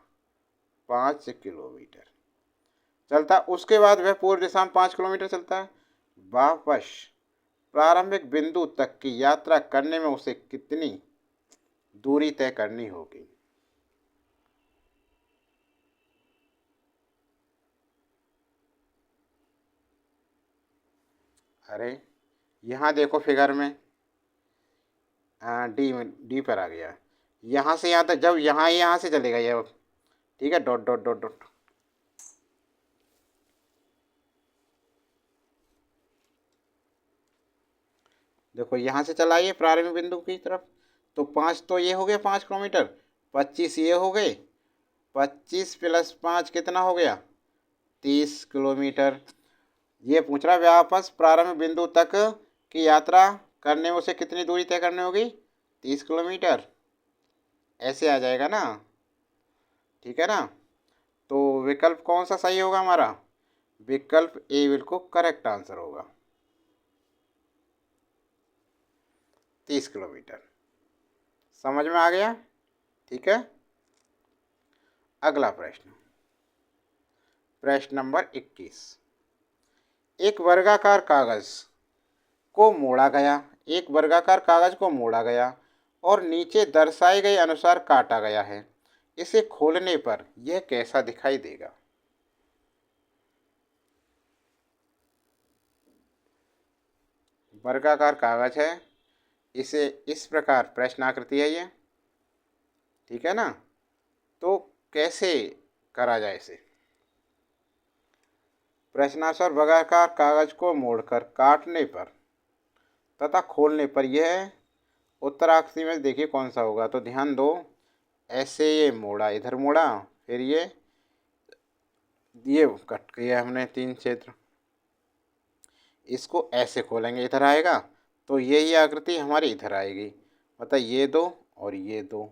5 किलोमीटर चलता। उसके बाद वह पूर्व दिशा में 5 किलोमीटर चलता है। वापस प्रारंभिक बिंदु तक की यात्रा करने में उसे कितनी दूरी तय करनी होगी। अरे यहाँ देखो फिगर में, डी पर आ गया। यहाँ से यहाँ तक, जब यहाँ से चलेगा ये, ठीक है, डॉट डॉट डॉट डॉट। देखो यहाँ से चलाइए प्रारंभिक बिंदु की तरफ, तो 5 तो ये हो गया 5 किलोमीटर, 25 ये हो गए, 25 प्लस 5 कितना हो गया, 30 किलोमीटर। ये पूछ रहा है वापस प्रारंभिक बिंदु तक की यात्रा करने में उसे कितनी दूरी तय करनी होगी, 30 किलोमीटर। ऐसे आ जाएगा ना, ठीक है ना। तो विकल्प कौन सा सही होगा हमारा, विकल्प ए बिल्कुल करेक्ट आंसर होगा, 30 किलोमीटर। समझ में आ गया, ठीक है। अगला प्रश्न, प्रश्न नंबर 21। एक वर्गाकार कागज को मोड़ा गया, एक वर्गाकार कागज को मोड़ा गया और नीचे दर्शाए गए अनुसार काटा गया है। इसे खोलने पर यह कैसा दिखाई देगा। वर्गाकार कागज है, इसे इस प्रकार प्रश्न आकृति है ये, ठीक है ना। तो कैसे करा जाए इसे, प्रश्नानुसार वर्गाकार कागज को मोड़कर काटने पर तथा खोलने पर यह उत्तराकृति में देखिए कौन सा होगा। तो ध्यान दो, ऐसे ये मोड़ा, इधर मोड़ा, फिर ये कट किया हमने 3 क्षेत्र, इसको ऐसे खोलेंगे, इधर आएगा, तो यही आकृति हमारी इधर आएगी। मतलब ये दो और ये दो,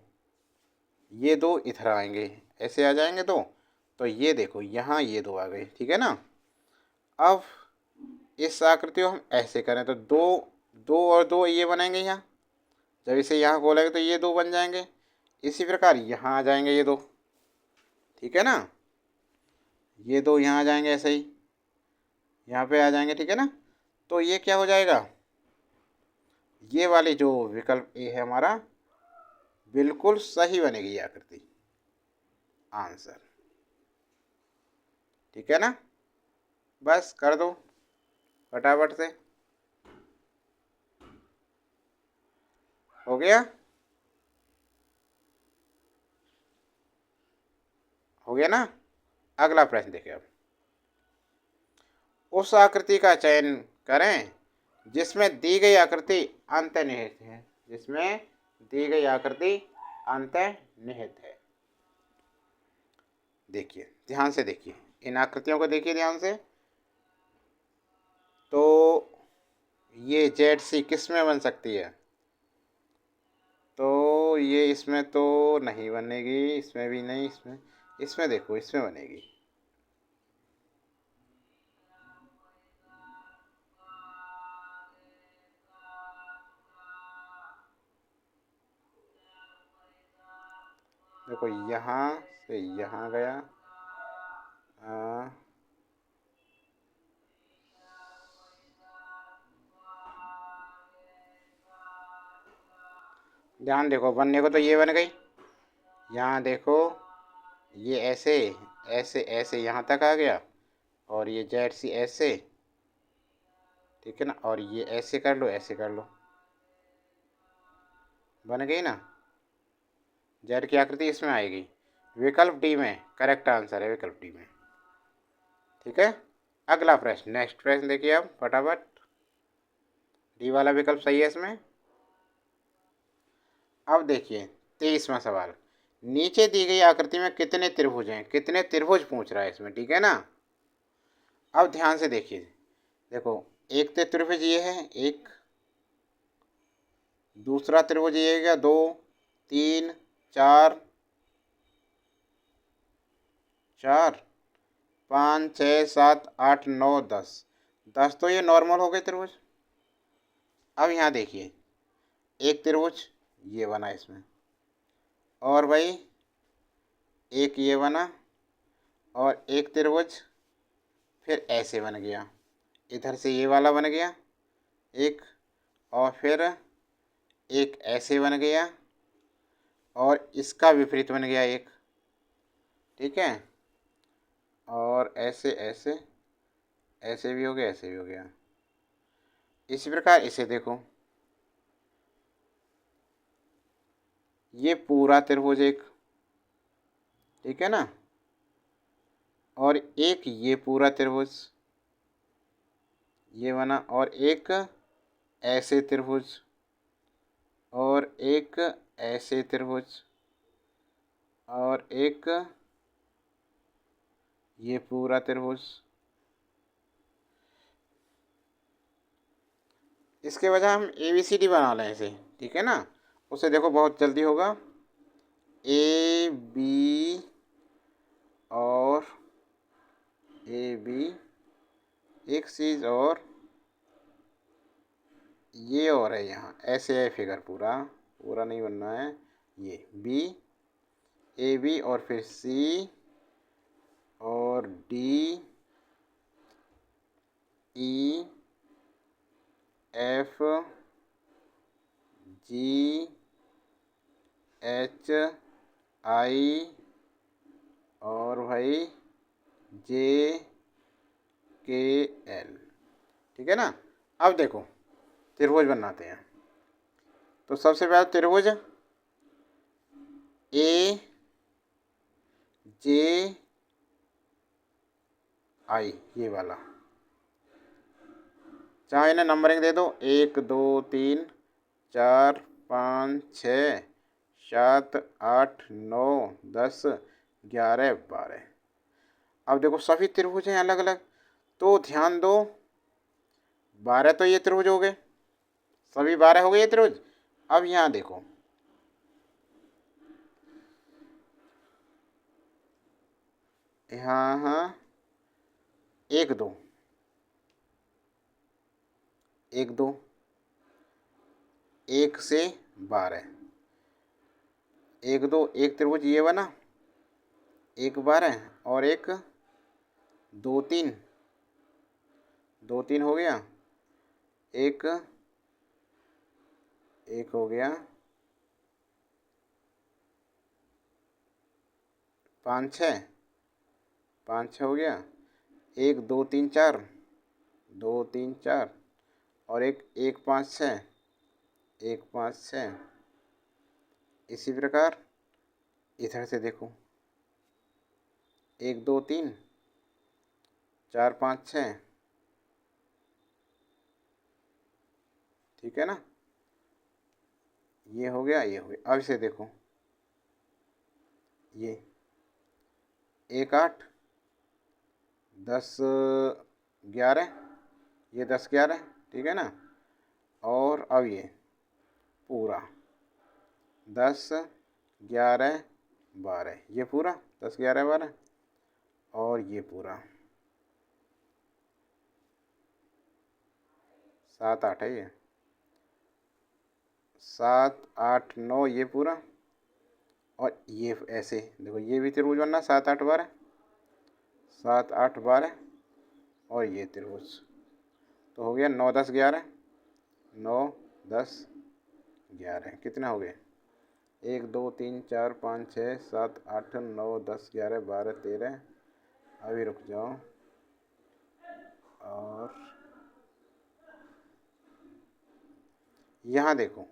ये दो इधर आएंगे, ऐसे आ जाएंगे दो, तो ये देखो यहाँ ये दो आ गए, ठीक है ना। अब इस आकृति को हम ऐसे करें तो दो, दो और दो ये बनेंगे यहाँ, जब इसे यहाँ खोलेंगे तो ये दो बन जाएंगे। इसी प्रकार यहाँ आ जाएंगे ये दो, ठीक है ना, ये दो यहाँ आ जाएंगे, ऐसे ही यहाँ पे आ जाएंगे, ठीक है ना। तो ये क्या हो जाएगा, ये वाली जो विकल्प ए है हमारा बिल्कुल सही बनेगी ये आकृति, आंसर, ठीक है ना। बस कर दो फटाफट से, हो गया, हो गया ना। अगला प्रश्न देखिए, अब उस आकृति का चयन करें जिसमें दी गई आकृति अंतर्निहित है, जिसमें दी गई आकृति अंतर्निहित है। देखिए ध्यान से, देखिए इन आकृतियों को देखिए ध्यान से। तो ये जेड सी किस में बन सकती है, तो ये इसमें तो नहीं बनेगी, इसमें भी नहीं, इसमें देखो इसमें बनेगी। देखो यहाँ से यहाँ गया, ध्यान देखो, बनने को तो ये बन गई, यहाँ देखो ये ऐसे ऐसे ऐसे यहाँ तक आ गया, और ये जेड सी ऐसे, ठीक है ना, और ये ऐसे कर लो, ऐसे कर लो, बन गई ना। जेड की आकृति इसमें आएगी। विकल्प डी में करेक्ट आंसर है, विकल्प डी में। ठीक है, अगला प्रश्न, नेक्स्ट प्रश्न देखिए आप फटाफट। डी वाला विकल्प सही है इसमें। अब देखिए 23वां सवाल, नीचे दी गई आकृति में कितने त्रिभुज हैं, कितने त्रिभुज पूछ रहा है इसमें, ठीक है ना। अब ध्यान से देखिए, देखो एक तो त्रिभुज ये है एक, दूसरा त्रिभुज ये गया 2, 3, 4, 5, 6, 7, 8, 9, 10, 10 तो ये नॉर्मल हो गए त्रिभुज। अब यहाँ देखिए एक त्रिभुज ये बना इसमें, और भाई एक ये बना, और एक त्रिभुज फिर ऐसे बन गया, इधर से ये वाला बन गया एक, और फिर एक ऐसे बन गया, और इसका विपरीत बन गया एक, ठीक है, और ऐसे ऐसे, ऐसे भी हो गया, ऐसे भी हो गया। इसी प्रकार इसे देखो, ये पूरा त्रिभुज एक, ठीक है ना, और एक ये पूरा त्रिभुज ये बना, और एक ऐसे त्रिभुज, और एक ऐसे त्रिभुज, और एक ये पूरा त्रिभुज। इसके वजह हम ABCD बना लें इसे, ठीक है ना, उसे देखो बहुत जल्दी होगा। AB और AB एक चीज, और ये और है यहाँ ऐसे है फिगर, पूरा पूरा नहीं बनना है, ये B AB और फिर C और D E F G H I और भाई J K L, ठीक है ना। अब देखो त्रिभुज बनाते हैं, तो सबसे पहले त्रिभुज A J I ये वाला, चाहे इन्हें नंबरिंग दे दो 1 2 3 4 5 6 7 8 9 10 11 12। अब देखो सभी त्रिभुज हैं अलग अलग, तो ध्यान दो 12 तो ये त्रिभुज हो गए, सभी 12 हो गए ये त्रिभुज। अब यहाँ देखो यहाँ 1 2 1 2 1 से 12, 1 2 एक त्रिभुज ये बना, एक 12 और एक 2 3, 2 3 हो गया, एक एक हो गया, 5 6, 5 6 हो गया, 1 2 3 4, 2 3 4, और एक 1 5 6, 1 5 6। इसी प्रकार इधर से देखो 1 2 3 4 5 6, ठीक है ना, ये हो गया ये हो गया। अब इसे देखो ये 1 8 10 11, ये 10 11, ठीक है ना, और अब ये पूरा 10 11 12, ये पूरा 10 11 12, और ये पूरा 7 8 है, ये 7 8 9 ये पूरा, और ये ऐसे देखो ये भी त्रिभुज बनना 7 8 12, 7 8 12, और ये त्रिभुज तो हो गया 9 10 11, 9 10 11, कितना हो गए 1 2 3 4 5 6 7 8 9 10 11 12 13। अभी रुक जाओ, और यहाँ देखो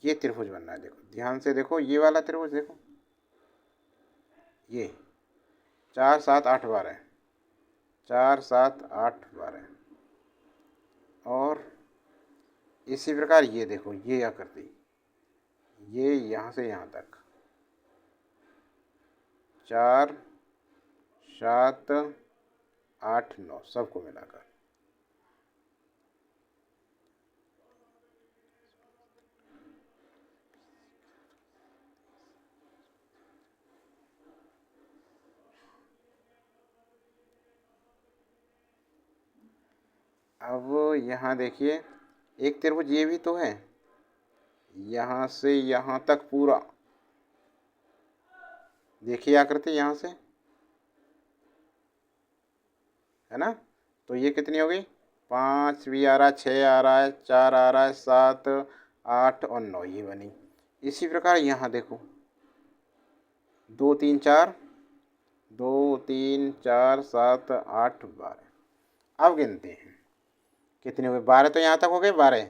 ये त्रिभुज बन रहा है, देखो ध्यान से देखो, ये वाला त्रिभुज देखो, ये 4 7 8 12, 4 7 8 12, और इसी प्रकार ये देखो ये आकृति, ये यहाँ से यहाँ तक 4 7 8 9 सबको मिलाकर। अब यहाँ देखिए एक त्रिभुज ये भी तो है, यहाँ से यहाँ तक पूरा, देखिए आकृति यहाँ से, है ना। तो ये कितनी हो गई, 5 भी आ रहा है, 6 आ रहा है, 4 आ रहा है, 7 8 और 9 ये बनी। इसी प्रकार यहाँ देखो 2 3 4, 2 3 4 7 8 12। अब गिनते हैं कितने हो गए, 12 तो यहाँ तक हो गए, 12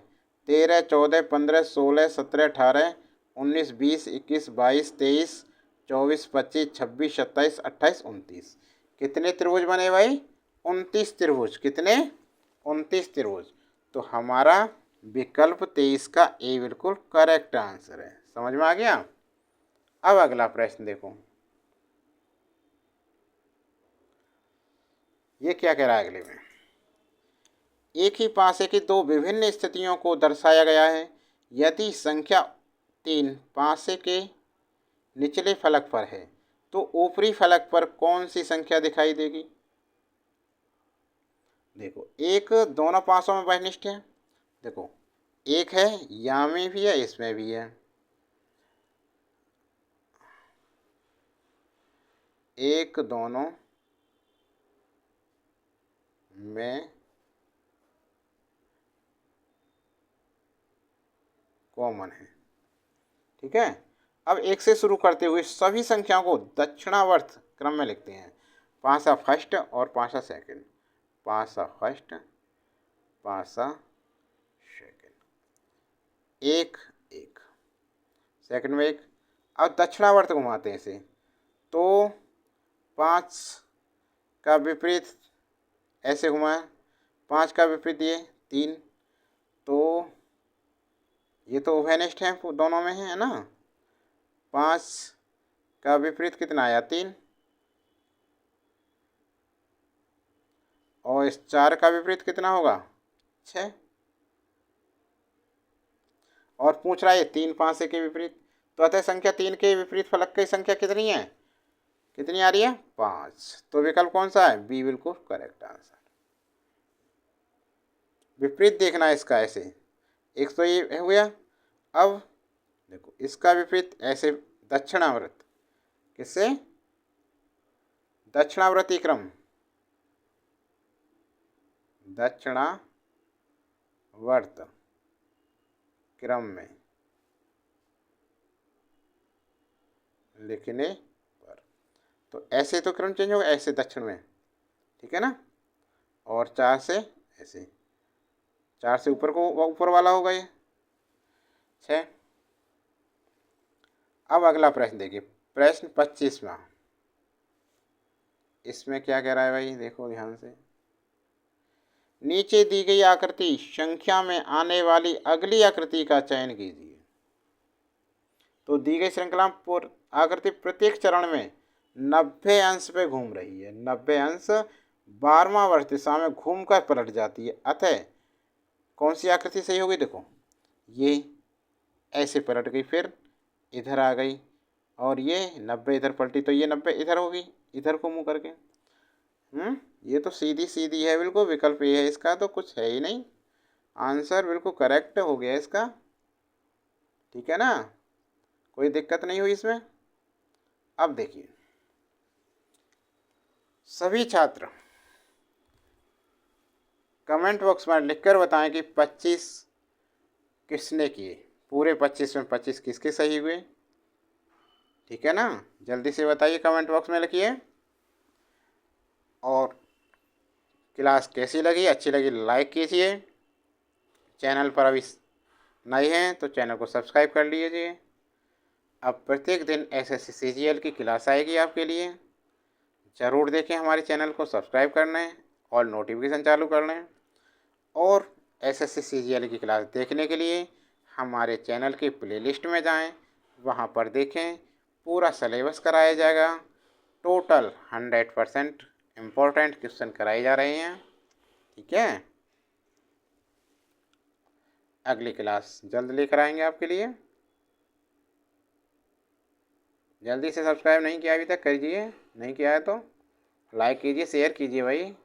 13 14 15 16 17 18 19 20 21 22 23 24 25 26 27 28 29। कितने त्रिभुज बने भाई, 29 त्रिभुज। कितने, 29 त्रिभुज। तो हमारा विकल्प 23 का ए बिल्कुल करेक्ट आंसर है। समझ में आ गया। अब अगला प्रश्न देखो, ये क्या कह रहा है अगले में, एक ही पासे की दो विभिन्न स्थितियों को दर्शाया गया है। यदि संख्या 3 पासे के निचले फलक पर है तो ऊपरी फलक पर कौन सी संख्या दिखाई देगी। देखो एक दोनों पासों में वनिष्ठ है, देखो एक है यहाँ में भी है इसमें भी है, एक दोनों में कॉमन है। ठीक है। अब एक से शुरू करते हुए सभी संख्याओं को दक्षिणावर्त क्रम में लिखते हैं। पाँचा फर्स्ट और पाँचा सेकंड, पाँचा फर्स्ट पाँचा सेकंड, एक एक सेकंड में एक। अब दक्षिणावर्त घुमाते हैं इसे, तो 5 का विपरीत ऐसे घुमाया, 5 का विपरीत ये 3, तो ये तो उभयनिष्ठ है, दोनों में है ना। 5 का विपरीत कितना आया 3, और इस 4 का विपरीत कितना होगा 6, और पूछ रहा है 3 5 के विपरीत, तो अतः संख्या 3 के विपरीत फलक की संख्या कितनी है, कितनी आ रही है 5। तो विकल्प कौन सा है, बी बिल्कुल करेक्ट आंसर। विपरीत देखना है इसका, ऐसे एक तो ये हो गया। अब देखो इसका विपरीत ऐसे दक्षिणावर्त, किससे, दक्षिणावर्ती क्रम, दक्षिणावर्त क्रम में लिखने पर, तो ऐसे तो क्रम चेंज होगा, ऐसे दक्षिण में, ठीक है ना। और 4 से ऐसे, 4 से ऊपर को ऊपर वाला होगा ये 6। अब अगला प्रश्न देखिए, प्रश्न 25वां। इसमें क्या कह रहा है भाई, देखो ध्यान से, नीचे दी गई आकृति संख्या में आने वाली अगली आकृति का चयन कीजिए। तो दी गई श्रृंखला आकृति प्रत्येक चरण में 90 अंश पे घूम रही है, 90 अंश 12वां वर्ष दिशा में घूमकर पलट जाती है। अतः कौन सी आकृति सही होगी, देखो ये ऐसे पलट गई, फिर इधर आ गई, और ये 90 इधर पलटी, तो ये 90 इधर होगी, इधर को मुंह करके। ये तो सीधी सीधी है बिल्कुल, विकल्प ये है इसका, तो कुछ है ही नहीं, आंसर बिल्कुल करेक्ट हो गया इसका। ठीक है ना, कोई दिक्कत नहीं हुई इसमें। अब देखिए, सभी छात्र कमेंट बॉक्स में लिखकर बताएं कि 25 किसने किए, पूरे 25 में 25 किसके सही हुए। ठीक है ना, जल्दी से बताइए, कमेंट बॉक्स में लिखिए। और क्लास कैसी लगी, अच्छी लगी लाइक कीजिए। चैनल पर अभी नए हैं तो चैनल को सब्सक्राइब कर लीजिए। अब प्रत्येक दिन एसएससी सीजीएल की क्लास आएगी आपके लिए, ज़रूर देखें। हमारे चैनल को सब्सक्राइब कर लें और नोटिफिकेशन चालू कर लें। और एसएससी सीजीएल की क्लास देखने के लिए हमारे चैनल की प्लेलिस्ट में जाएं, वहां पर देखें। पूरा सिलेबस कराया जाएगा। टोटल 100% इम्पोर्टेंट क्वेश्चन कराए जा रहे हैं। ठीक है, अगली क्लास जल्द लेकर आएंगे आपके लिए। जल्दी से सब्सक्राइब नहीं किया अभी तक, कीजिए। नहीं किया है तो लाइक कीजिए, शेयर कीजिए भाई।